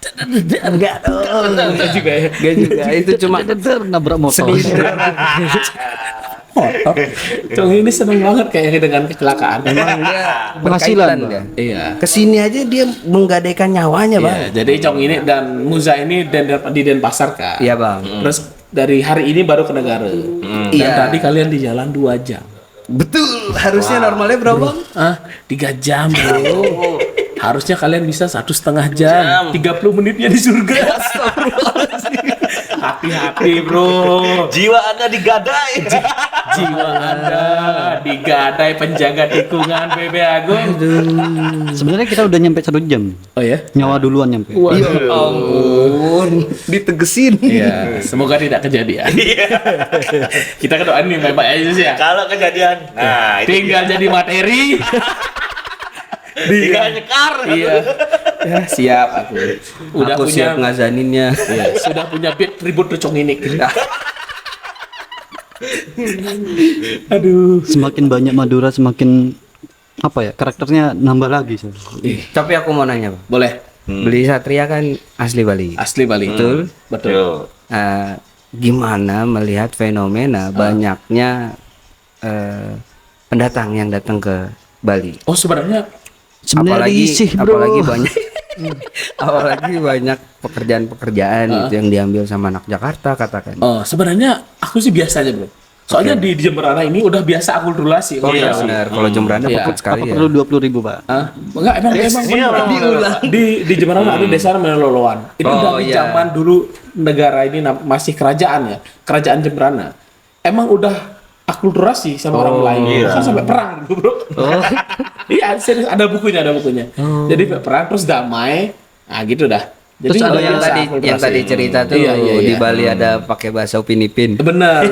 Speaker 3: Enggak dong.
Speaker 1: Enggak juga ya.
Speaker 3: Enggak juga. Itu cuma
Speaker 4: Nabrak motor.
Speaker 1: Motor. Cong ini seneng banget kayaknya dengan kecelakaan.
Speaker 3: emang dia
Speaker 4: Penghasilan,
Speaker 3: berkaitan
Speaker 4: Bang.
Speaker 3: dia.
Speaker 1: Iya.
Speaker 3: Kesini aja dia menggadaikan nyawanya, Bang.
Speaker 1: Iya, jadi Cong ini dan Muza ini di Denpasar kan.
Speaker 3: Iya, Bang.
Speaker 1: Terus dari hari ini baru ke negara. Dan
Speaker 3: Iya.
Speaker 1: tadi kalian di jalan 2 jam.
Speaker 3: Betul. Harusnya normalnya berapa, Bang?
Speaker 1: 3 jam bro. Harusnya kalian bisa 1,5 jam. 30 menitnya di surga. Hati-hati bro.
Speaker 2: Jiwa Anda digadai.
Speaker 1: Jiwa anda digadai penjaga tikungan BB Agung.
Speaker 4: Sebenarnya kita udah nyampe 1 jam.
Speaker 1: Oh ya?
Speaker 4: Nyawa duluan nyampe.
Speaker 3: Ya ampun, ditegesin.
Speaker 1: Iya, semoga tidak kejadian. Kita kan doain nih baik-baik aja sih ya.
Speaker 2: Kalau kejadian, nah itu
Speaker 1: Tinggal jadi materi.
Speaker 2: tinggal nyekar.
Speaker 1: Iya. Ya, siap aku. Udah
Speaker 3: Aku
Speaker 1: punya
Speaker 3: siap ngazaninnya.
Speaker 1: Iya, sudah punya beat ribut lucong ini. Aduh.
Speaker 4: Semakin banyak Madura semakin apa ya, karakternya nambah lagi sih.
Speaker 3: Tapi aku mau nanya, Bang.
Speaker 1: Boleh.
Speaker 3: Beli Satria kan asli Bali.
Speaker 1: Asli Bali.
Speaker 3: Betul.
Speaker 1: Betul.
Speaker 2: Yo.
Speaker 3: Gimana melihat fenomena banyaknya pendatang yang datang ke Bali?
Speaker 1: Oh, sebenarnya
Speaker 4: Sebenarnya risih, bro.
Speaker 3: apalagi banyak apalagi banyak pekerjaan-pekerjaan itu yang diambil sama anak Jakarta katakan.
Speaker 1: sebenarnya aku sih biasa aja, Bro. Soalnya di Jemberana ini udah biasa akulturasi.
Speaker 3: Oh iya benar, kalau Jemberana
Speaker 1: Iya.
Speaker 3: puput sekali
Speaker 4: Apa
Speaker 3: ya.
Speaker 4: perlu 20.000, Pak?
Speaker 1: Enggak, emang bener.
Speaker 3: diulang.
Speaker 1: Di Jemberana ada desa namanya Loloan. Itu
Speaker 3: Oh,
Speaker 1: dari
Speaker 3: iya.
Speaker 1: zaman dulu negara ini masih kerajaan ya, kerajaan Jemberana. Emang udah akulturasi sama orang Melayu. Kan sampai perang dulu, Bro. Iya, serius ada bukunya. Jadi sampai perang terus damai. Nah, gitu dah. Jadi
Speaker 3: Terus
Speaker 1: udah
Speaker 3: yang
Speaker 1: biasa
Speaker 3: tadi
Speaker 1: akulturasi.
Speaker 3: cerita tuh
Speaker 1: Iya.
Speaker 3: di Bali ada pakai bahasa Upinipin.
Speaker 1: Bener.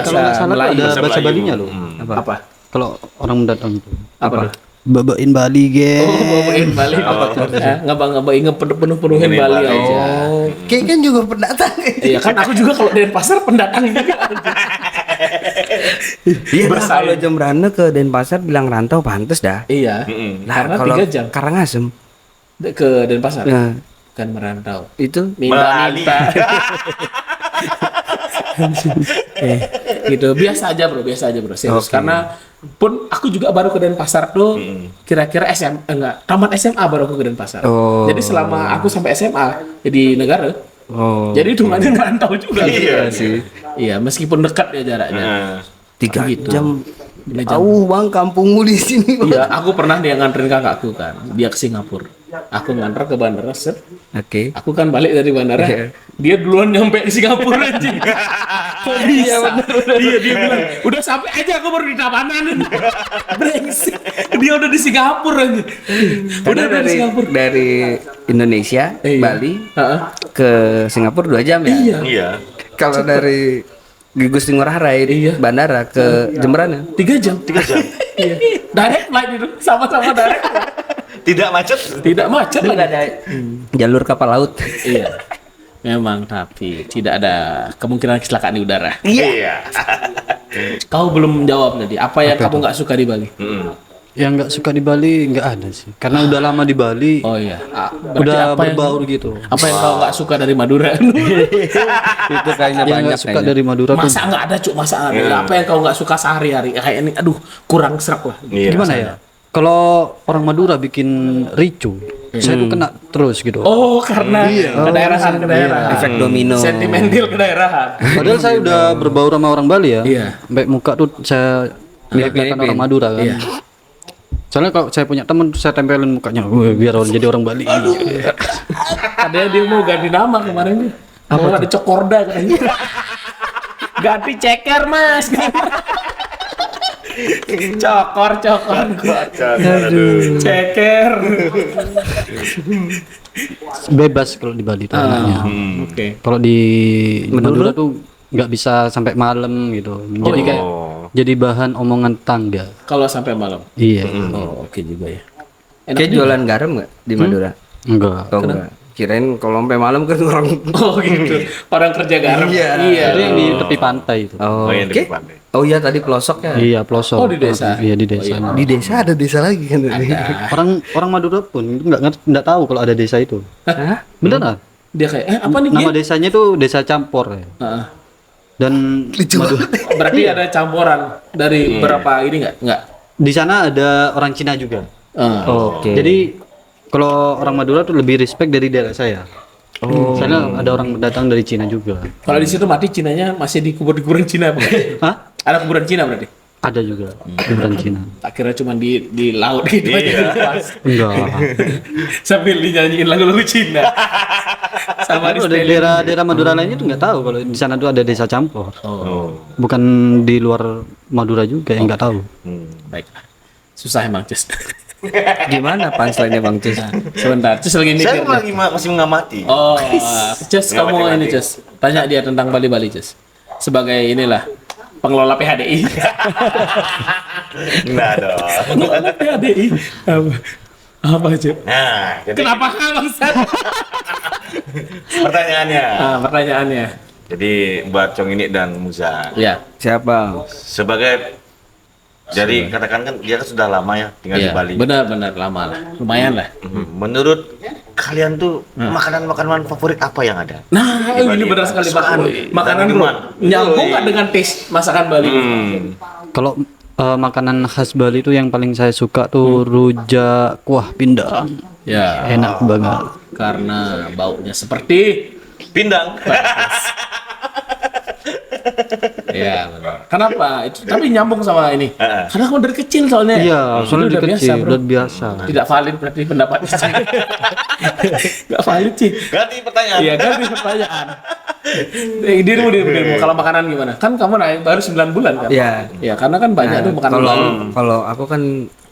Speaker 4: Kalau nggak salah tuh
Speaker 1: Melayu.
Speaker 4: ada
Speaker 2: bahasa
Speaker 4: bahasa
Speaker 2: Melayu.
Speaker 4: Balinya loh.
Speaker 1: Apa?
Speaker 4: Kalau orang mendatang tuh.
Speaker 1: Apa?
Speaker 4: Babain Bali, ge.
Speaker 1: Oh, bawain Bali. Apa tuh? Ngebang-ngebangin penuh-penuhin Bali aja.
Speaker 3: Oh, kayak kan juga pendatang.
Speaker 1: Iya kan aku juga kalau Denpasar pendatang juga.
Speaker 3: Iya, nah, kalau Jemberana ke Denpasar bilang rantau pantes dah.
Speaker 1: Iya.
Speaker 3: Nah,
Speaker 1: Karena
Speaker 3: kalau
Speaker 1: 3 jam
Speaker 3: Karangasem
Speaker 1: ke Denpasar.
Speaker 3: nah,
Speaker 1: Kan merantau.
Speaker 3: itu
Speaker 1: Minta-minta. Gitu. Biasa aja bro. Serius.
Speaker 3: Oke.
Speaker 1: Karena pun aku juga baru ke Denpasar tuh kira-kira tamat SMA baru aku ke Denpasar.
Speaker 3: Oh.
Speaker 1: Jadi selama aku sampai SMA di negara.
Speaker 3: oh
Speaker 1: Jadi hitungannya ngerantau juga.
Speaker 3: iya sih.
Speaker 1: Iya, meskipun dekat ya jaraknya.
Speaker 2: Nah,
Speaker 3: 3
Speaker 1: Gitu.
Speaker 3: jam.
Speaker 1: 3 jam.
Speaker 3: Bang, kampungmu di sini. Bang.
Speaker 1: Iya, aku pernah dia nganterin kakakku kan. Dia ke Singapura. Aku nganter ke bandara, set.
Speaker 3: Oke.
Speaker 1: Aku kan balik dari bandara.
Speaker 3: Iya.
Speaker 1: Dia duluan nyampe di Singapura anjing. Kok bisa? Iya, dia bilang, "Udah sampai aja aku baru di Tabanan." Brengsek. Dia udah di Singapura anjing.
Speaker 3: Karena
Speaker 1: Udah di Singapura.
Speaker 3: dari Indonesia,
Speaker 1: Iya.
Speaker 3: Bali
Speaker 1: Heeh.
Speaker 3: ke Singapura 2 jam ya.
Speaker 1: Iya.
Speaker 2: iya.
Speaker 3: Kalau dari Gusti Ngurah Rai
Speaker 1: Iya.
Speaker 3: bandara ke Jemberana
Speaker 1: 3 jam. 3 jam. Iya. Direct flight itu, sama-sama direct.
Speaker 2: Tidak macet.
Speaker 1: Tidak macet
Speaker 3: Nggak
Speaker 1: lagi.
Speaker 3: ada jalur kapal laut.
Speaker 1: Iya. Memang, tapi tidak ada kemungkinan kecelakaan di udara.
Speaker 2: Iya.
Speaker 1: Kau belum jawab tadi. Apa yang kamu nggak suka di Bali?
Speaker 4: Yang nggak suka di Bali nggak ada sih, karena udah lama di Bali,
Speaker 1: Oh iya. Berarti
Speaker 4: udah
Speaker 1: apa yang,
Speaker 4: berbaur gitu.
Speaker 1: apa yang kau nggak suka dari Madura?
Speaker 3: Itu kayaknya
Speaker 4: Yang
Speaker 3: banyak
Speaker 4: nggak suka
Speaker 3: kayaknya.
Speaker 4: dari Madura tuh
Speaker 1: Masa nggak ada, Cuk? Masa ada? Apa yang kau nggak suka sehari-hari? Kayak ini, aduh, kurang serak lah.
Speaker 2: Iya.
Speaker 4: gimana ya? Kalau orang Madura bikin ricu, saya tuh kena terus gitu.
Speaker 1: Oh, karena kedaerahan.
Speaker 3: Efek domino.
Speaker 1: Sentimental kedaerahan.
Speaker 4: Padahal saya udah berbaur sama orang Bali ya.
Speaker 1: Iya.
Speaker 4: Sampai muka tuh saya kelihatan orang Madura kan.
Speaker 1: Iya.
Speaker 4: Soalnya kalau saya punya teman saya tempelin mukanya, biar orang jadi orang Bali.
Speaker 1: Katanya dia mau ganti nama kemarin. Mau ada Cokorda katanya. Ganti ceker, Mas. Cokor.
Speaker 2: Aduh.
Speaker 1: Ceker.
Speaker 4: Bebas kalau di Bali tuh anaknya.
Speaker 1: Oke.
Speaker 4: Kalau di Madura tuh nggak bisa sampai malam gitu. Jadi kayak jadi bahan omongan tangga.
Speaker 1: Kalau sampai malam.
Speaker 4: Iya.
Speaker 1: Oh, oke juga ya. Enak
Speaker 3: Kayak
Speaker 1: juga.
Speaker 3: jualan garam nggak di Madura?
Speaker 4: Enggak.
Speaker 3: Oh enggak. Kirain kalau sampai malam kan orang.
Speaker 1: Oh gitu. Orang kerja garam.
Speaker 3: Iya.
Speaker 4: Itu yang di tepi pantai itu.
Speaker 3: Oh,
Speaker 2: yang
Speaker 3: oke.
Speaker 2: di pantai.
Speaker 3: Oh iya tadi pelosok ya.
Speaker 4: Iya, pelosok.
Speaker 1: Oh, di desa?
Speaker 4: Iya, di desa.
Speaker 3: Di desa ada desa lagi kan?
Speaker 4: Orang Madura pun nggak tahu kalau ada desa itu.
Speaker 3: Hah?
Speaker 4: Beneran?
Speaker 1: Dia kayak, apa nih?
Speaker 4: Nama desanya tuh Desa Campor ya.
Speaker 1: Heeh.
Speaker 4: Dan
Speaker 1: Berarti ada campuran dari berapa ini nggak?
Speaker 4: di sana ada orang Cina juga.
Speaker 3: Oke.
Speaker 4: Jadi kalau orang Madura tuh lebih respect dari daerah saya. Oh. Sana ada orang datang dari Cina juga.
Speaker 1: Kalau di situ mati Cinanya masih di kuburan Cina apa enggak?
Speaker 4: Hah?
Speaker 1: Ada kuburan Cina berarti?
Speaker 4: Ada juga kuburan Cina.
Speaker 1: Akhirnya cuma di laut gitu aja. Pas.
Speaker 4: Enggak.
Speaker 1: Sambil dinyanyiin lagu-lagu Cina. Sama di
Speaker 4: Kalau dari daerah Madura lainnya tuh nggak tahu kalau di sana tuh ada Desa Campor.
Speaker 2: Oh.
Speaker 4: Bukan di luar Madura juga yang nggak tahu.
Speaker 1: Baik. Susah emang, Cus.
Speaker 3: Gimana punchline-nya Bang Cis?
Speaker 1: Sebentar, Cus lagi
Speaker 2: Saya
Speaker 1: mikir.
Speaker 2: lagi masih mengamati.
Speaker 1: Oh, Cus
Speaker 2: Nggak
Speaker 1: kamu ini
Speaker 2: mati-mati.
Speaker 1: Cus. Tanya dia tentang Bali-Bali, Cus. Sebagai inilah pengelola PHDI.
Speaker 2: Enggak dong.
Speaker 1: Pengelola PHDI. Apa Cus?
Speaker 2: Nah, jadi
Speaker 1: Kenapa bangsat?
Speaker 2: pertanyaannya.
Speaker 1: Pertanyaannya.
Speaker 2: Jadi buat Cong ini dan Muza.
Speaker 1: Ya.
Speaker 3: Siapa?
Speaker 2: Sebagai jadi katakan kan dia kan sudah lama ya tinggal di
Speaker 1: Iya,
Speaker 2: Bali.
Speaker 1: benar-benar lama lah. Lumayan lah.
Speaker 2: Menurut kalian tuh makanan-makanan favorit apa yang ada?
Speaker 1: Nah,
Speaker 2: Di Bali.
Speaker 1: ini benar sekali makanan.
Speaker 2: Woi,
Speaker 1: Makanan
Speaker 2: dan
Speaker 1: bro.
Speaker 2: gimana?
Speaker 1: Nyambung
Speaker 2: Woi.
Speaker 1: nggak dengan taste masakan Bali?
Speaker 4: Kalau makanan khas Bali tuh yang paling saya suka tuh rujak kuah pindang.
Speaker 1: Ya,
Speaker 4: Enak banget.
Speaker 1: karena baunya seperti
Speaker 2: Pindang.
Speaker 1: ya benar. Kenapa? Itu tapi nyambung sama ini. Karena aku dari kecil soalnya.
Speaker 4: Iya,
Speaker 1: Itu
Speaker 4: soalnya
Speaker 1: udah
Speaker 4: di
Speaker 1: biasa,
Speaker 4: kecil
Speaker 1: bro.
Speaker 4: udah biasa.
Speaker 1: Tidak valid berarti pendapatnya. Enggak valid sih.
Speaker 2: Ganti pertanyaan.
Speaker 1: Iya, ganti pertanyaan. Dirimu. Kalau makanan gimana? Kan kamu naik baru 9 bulan kan?
Speaker 3: Iya.
Speaker 1: Ya, karena kan banyak tuh makanan
Speaker 3: Kalau
Speaker 1: Bali.
Speaker 3: kalau aku kan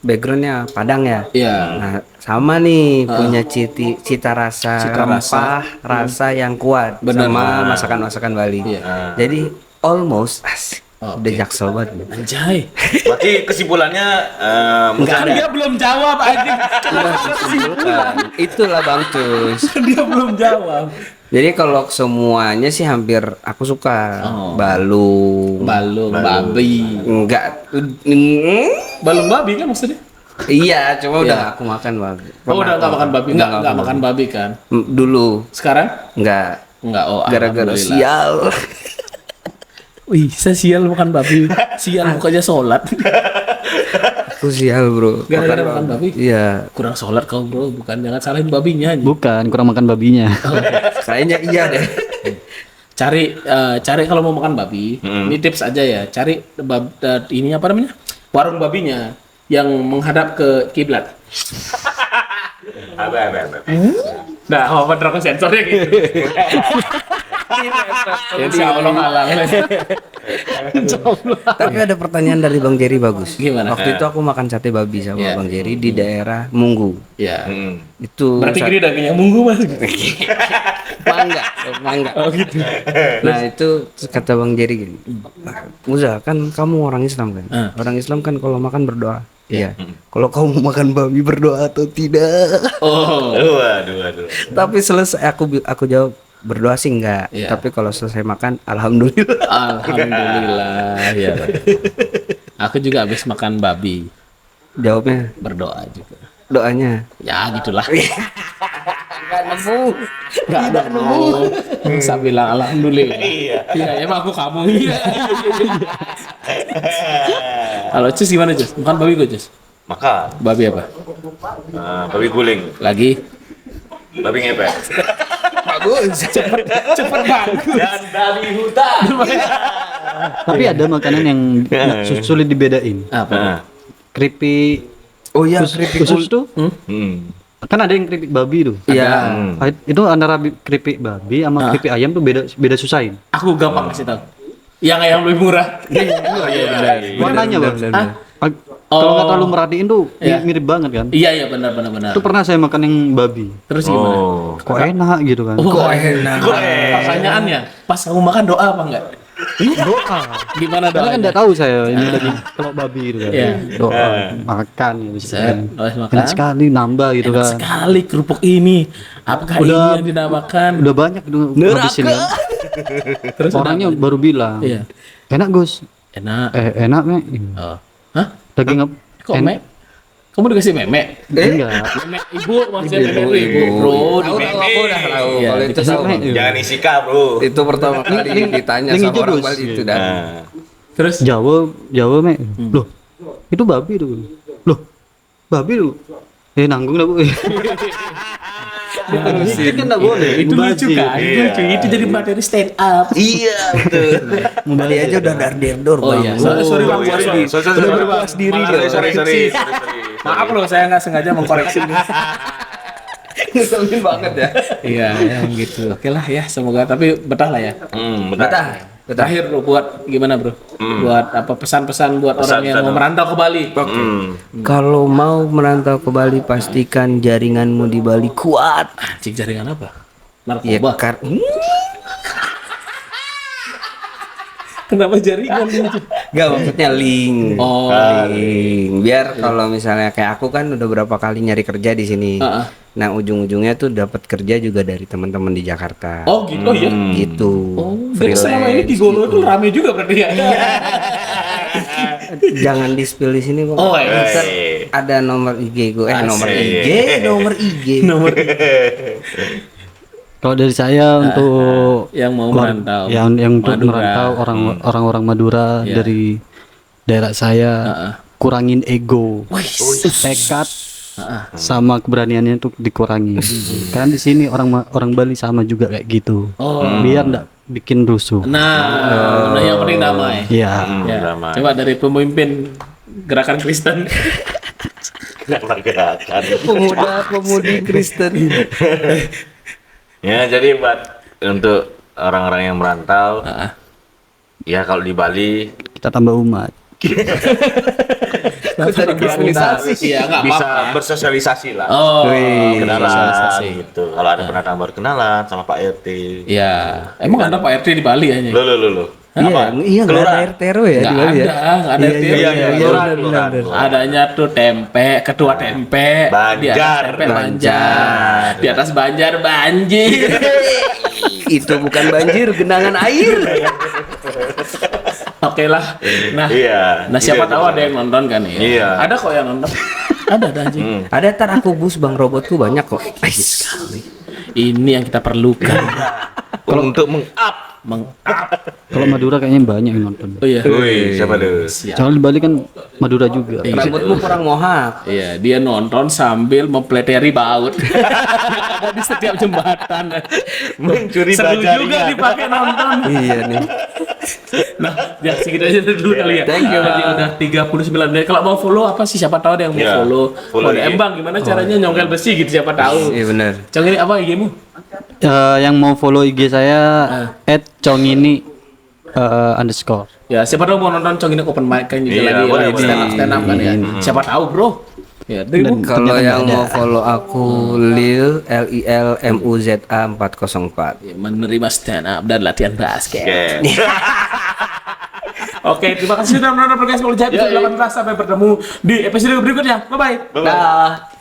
Speaker 3: backgroundnya Padang ya.
Speaker 1: Iya.
Speaker 3: Nah, sama nih punya cita rasa
Speaker 1: Cita
Speaker 3: rempah, rasa yang kuat
Speaker 1: Bener.
Speaker 3: sama masakan-masakan Bali.
Speaker 1: Iya.
Speaker 3: Jadi almost asik.
Speaker 1: Oke.
Speaker 3: Udah jaksel banget.
Speaker 1: Anjay.
Speaker 2: Berarti kesimpulannya
Speaker 1: Kan dia belum jawab anjing.
Speaker 3: Itulah Bang Cus.
Speaker 1: Dia belum jawab.
Speaker 3: Jadi kalau semuanya sih hampir aku suka.
Speaker 1: Oh.
Speaker 3: Balung.
Speaker 1: Balung babi.
Speaker 3: Enggak.
Speaker 1: Balung babi kan maksudnya?
Speaker 3: Iya, cuma udah aku makan Bang.
Speaker 1: Oh, udah enggak makan babi. Enggak makan babi kan.
Speaker 3: Dulu
Speaker 1: Sekarang?
Speaker 3: enggak.
Speaker 1: Enggak. Oh,
Speaker 3: Gara-gara
Speaker 1: alhamdulillah.
Speaker 3: sial.
Speaker 1: Wih, saya sial makan babi. Sial bukannya sholat.
Speaker 3: Aku sial, Bro.
Speaker 1: Gara-gara makan babi?
Speaker 3: Iya.
Speaker 1: Kurang sholat kau bro, bukan jangan salahin babinya. anjing.
Speaker 4: Bukan, kurang makan babinya.
Speaker 3: Kayaknya iya deh.
Speaker 1: Cari kalau mau makan babi, ini tips aja ya. Cari ini apa namanya? Warung babinya yang menghadap ke kiblat.
Speaker 2: Abe.
Speaker 1: Nah, apa bener aku sensornya gitu. Insya Allah halal.
Speaker 3: Tapi ada pertanyaan dari Bang Jerry bagus.
Speaker 1: Gimana?
Speaker 3: Waktu itu aku makan sate babi sama
Speaker 1: Iya.
Speaker 3: Bang Jerry di daerah Munggu.
Speaker 1: Ya.
Speaker 3: Itu
Speaker 1: Berarti gini dagingnya munggu mas.
Speaker 3: mangga.
Speaker 1: Oh gitu.
Speaker 3: Nah, itu terus kata Bang Jerry gini. Muza, kan kamu orang Islam kan? Orang Islam kan kalau makan berdoa. Iya. Kalau kau mau makan babi berdoa atau tidak?
Speaker 1: Oh.
Speaker 2: Waduh.
Speaker 3: Tapi selesai aku jawab berdoa sih enggak.
Speaker 1: Iya.
Speaker 3: Tapi kalau selesai makan alhamdulillah.
Speaker 1: Alhamdulillah ya. Aku juga habis makan babi,
Speaker 3: Jawabnya
Speaker 1: berdoa juga.
Speaker 3: doanya.
Speaker 1: Ya gitulah.
Speaker 3: Enggak nemu.
Speaker 1: Enggak nemu. Bisa bilang alhamdulillah. Iya, emang aku kamu. Iya. Halo Cus, gimana Cus? Makan babi kok Cus?
Speaker 2: Maka
Speaker 1: Babi apa?
Speaker 2: babi guling,
Speaker 1: Lagi?
Speaker 2: babi ngepet.
Speaker 3: Bagus.
Speaker 1: Cepet banget.
Speaker 2: Dan babi hutan.
Speaker 4: Tapi ada makanan yang nggak sulit dibedain.
Speaker 1: Apa?
Speaker 2: Nah.
Speaker 4: Keripik
Speaker 3: Oh iya, keripik
Speaker 4: khusus tuh. Kan ada yang keripik babi tuh.
Speaker 3: Iya.
Speaker 4: Itu antara keripik babi sama keripik ayam tuh beda susahin.
Speaker 1: Aku gampang kasih tahu. Yang ayam lebih murah.
Speaker 4: Warnanya bang.
Speaker 3: benar.
Speaker 4: Kalau nggak terlalu merhatiin tuh
Speaker 1: Iya.
Speaker 4: mirip banget kan.
Speaker 1: Iya benar.
Speaker 4: Itu pernah saya makan yang babi.
Speaker 1: Terus gimana?
Speaker 2: Oh.
Speaker 4: Kok enak gitu kan.
Speaker 3: Kok enak.
Speaker 1: Pertanyaannya, pas kamu makan doa apa enggak?
Speaker 4: Doa.
Speaker 1: Gimana
Speaker 4: Karena kan
Speaker 1: doanya?
Speaker 4: nggak tahu saya ini lagi kalau babi gitu kan.
Speaker 1: Iya.
Speaker 4: Doa makan gitu.
Speaker 1: Set, habis makan.
Speaker 4: Enak sekali nambah gitu
Speaker 1: Enak
Speaker 4: kan.
Speaker 1: sekali kerupuk ini. Apakah ini yang dinamakan?
Speaker 4: Udah banyak itu habisin kan.
Speaker 1: Terus
Speaker 4: Orangnya baru bilang.
Speaker 1: Iya.
Speaker 4: Enak Gus.
Speaker 1: Enak.
Speaker 4: Enak Mek.
Speaker 1: Oh. Hah?
Speaker 4: Daging apa?
Speaker 1: Kok mek? Kamu dikasih memek?
Speaker 4: Enggak.
Speaker 1: Memek ibu maksudnya memek ibu, bro.
Speaker 3: Tahu aku udah tahu.
Speaker 1: Iya,
Speaker 3: Kalau itu tahu.
Speaker 4: Mek.
Speaker 2: Jangan isi kak bro.
Speaker 3: Itu pertama kali ditanya
Speaker 4: Link
Speaker 3: sama
Speaker 4: hijau,
Speaker 3: orang
Speaker 4: Gus.
Speaker 3: Bali itu dah.
Speaker 2: Nah.
Speaker 1: Terus
Speaker 4: Jawa Mek. Loh. Itu babi tuh. Loh. Babi tuh. Nanggung lah Bu. Itu kan enggak boleh.
Speaker 1: itu lucu kan? Itu lucu. Itu jadi materi stand up.
Speaker 2: Iya betul.
Speaker 3: Tadi aja udah dar-dor.
Speaker 1: Oh iya. Sorry Bang, sorry.
Speaker 2: Udah
Speaker 3: berpuas diri dia.
Speaker 2: Sorry.
Speaker 1: Maaf loh, saya nggak sengaja mengkoreksi.
Speaker 3: Ngeselin banget ya.
Speaker 1: Iya, yang gitu. Oke lah ya, semoga tapi betah lah ya.
Speaker 2: Betul.
Speaker 1: Terakhir bro, buat gimana bro? Buat apa pesan-pesan buat orang yang
Speaker 2: Pesan-pesan.
Speaker 1: mau merantau ke Bali?
Speaker 3: Kalau mau merantau ke Bali pastikan jaringanmu di Bali kuat.
Speaker 1: Anjing jaringan apa?
Speaker 3: Ya,
Speaker 1: Narkoba. Kenapa jaringan itu?
Speaker 3: Enggak, maksudnya link.
Speaker 1: Oh.
Speaker 3: Link. Biar kalau misalnya kayak aku kan udah berapa kali nyari kerja di sini. Nah, ujung-ujungnya tuh dapat kerja juga dari teman-teman di Jakarta.
Speaker 1: Oh gitu, oh iya.
Speaker 3: Gitu.
Speaker 1: Oh, jadi selama ini di Golo tuh rame juga berarti ya?
Speaker 3: Jangan di-spill di sini kok.
Speaker 1: Oh, iya.
Speaker 3: Ntar ada nomor IG gue. Nomor IG, nomor IG.
Speaker 1: Nomor
Speaker 4: Kalau dari saya untuk
Speaker 1: yang mau merantau.
Speaker 4: yang untuk
Speaker 1: Madura.
Speaker 4: merantau orang-orang Madura
Speaker 1: Iya.
Speaker 4: dari daerah saya kurangin ego, tekad sama keberaniannya untuk dikurangi. Kan di sini orang Bali sama juga kayak gitu.
Speaker 1: Oh.
Speaker 4: Biar enggak bikin rusuh.
Speaker 1: Nah, yang penting damai.
Speaker 4: Iya.
Speaker 1: Ya.
Speaker 2: Damai.
Speaker 1: Coba dari pemimpin gerakan Kristen.
Speaker 3: Pemuda-pemudi Kristen.
Speaker 2: Ya jadi buat untuk orang-orang yang merantau, ya kalau di Bali
Speaker 4: Kita tambah umat.
Speaker 3: Dari kristenisasi.
Speaker 1: Iya, enggak
Speaker 2: bisa
Speaker 1: apa-apa.
Speaker 2: bersosialisasi lah.
Speaker 1: Oh,
Speaker 2: Kenalan
Speaker 1: sosialisasi.
Speaker 2: gitu. Kalau ada pendatang baru kenalan sama Pak RT.
Speaker 1: Iya. Emang ada Pak RT di Bali ya?
Speaker 2: Lo.
Speaker 3: Iya, nggak ada RT RW ya di
Speaker 1: Nggak
Speaker 3: Bali ya.
Speaker 1: ada, nggak ada RT.
Speaker 2: Iya,
Speaker 3: benar.
Speaker 1: Adanya tuh tempe, ketua tempe, di atas
Speaker 2: Banjar.
Speaker 1: tempe banjar, di atas banjar banjir.
Speaker 3: Itu bukan banjir, genangan air.
Speaker 1: Oke lah. Nah,
Speaker 2: Iya.
Speaker 1: nah siapa
Speaker 2: Iya,
Speaker 1: tahu
Speaker 2: iya.
Speaker 1: ada yang nonton kan ya?
Speaker 2: Iya.
Speaker 1: Ada kok yang nonton. Ada anjing.
Speaker 3: Ada tar aku bus bang robotku banyak kok.
Speaker 1: Ini yang kita perlukan.
Speaker 2: Kalau untuk meng-up.
Speaker 4: Kalau Madura kayaknya banyak yang nonton.
Speaker 1: Oh iya.
Speaker 2: Wih, siapa tuh?
Speaker 1: Siap.
Speaker 4: Soalnya di Bali kan Madura juga.
Speaker 3: Rambutmu kurang mohak.
Speaker 1: Iya, dia nonton sambil mempelajari baut. Ada di setiap jembatan.
Speaker 2: Mencuri
Speaker 1: Seru
Speaker 2: bajaringan.
Speaker 1: juga dipakai nonton.
Speaker 3: Iya nih.
Speaker 1: Nah, ya segitu aja dulu kali ya.
Speaker 3: Thank you,
Speaker 1: Berarti
Speaker 3: Bang.
Speaker 1: udah 39 menit. Kalau mau follow apa sih? Siapa tahu ada yang mau
Speaker 2: Iya,
Speaker 1: follow.
Speaker 2: follow
Speaker 1: Follow
Speaker 2: IG.
Speaker 1: Bang, gimana caranya nyongkel besi gitu siapa tahu.
Speaker 3: Iya benar.
Speaker 1: Cong ini apa IG-mu?
Speaker 4: Yang mau follow IG saya @congini _
Speaker 1: Ya, siapa tahu mau nonton Cong ini open mic kan juga
Speaker 2: Iya,
Speaker 1: lagi
Speaker 2: boleh,
Speaker 1: live
Speaker 2: boleh.
Speaker 1: stand up kan ya. Siapa tahu, Bro. Ya, dari Bu.
Speaker 3: Kalau yang mau follow aku Lil LILMUZA 404.
Speaker 1: Ya, menerima stand up dan latihan basket.
Speaker 2: Oke.
Speaker 1: Oke, terima kasih sudah menonton podcast Melihat episode 18. Sampai bertemu di episode berikutnya. Bye bye.
Speaker 3: Dah.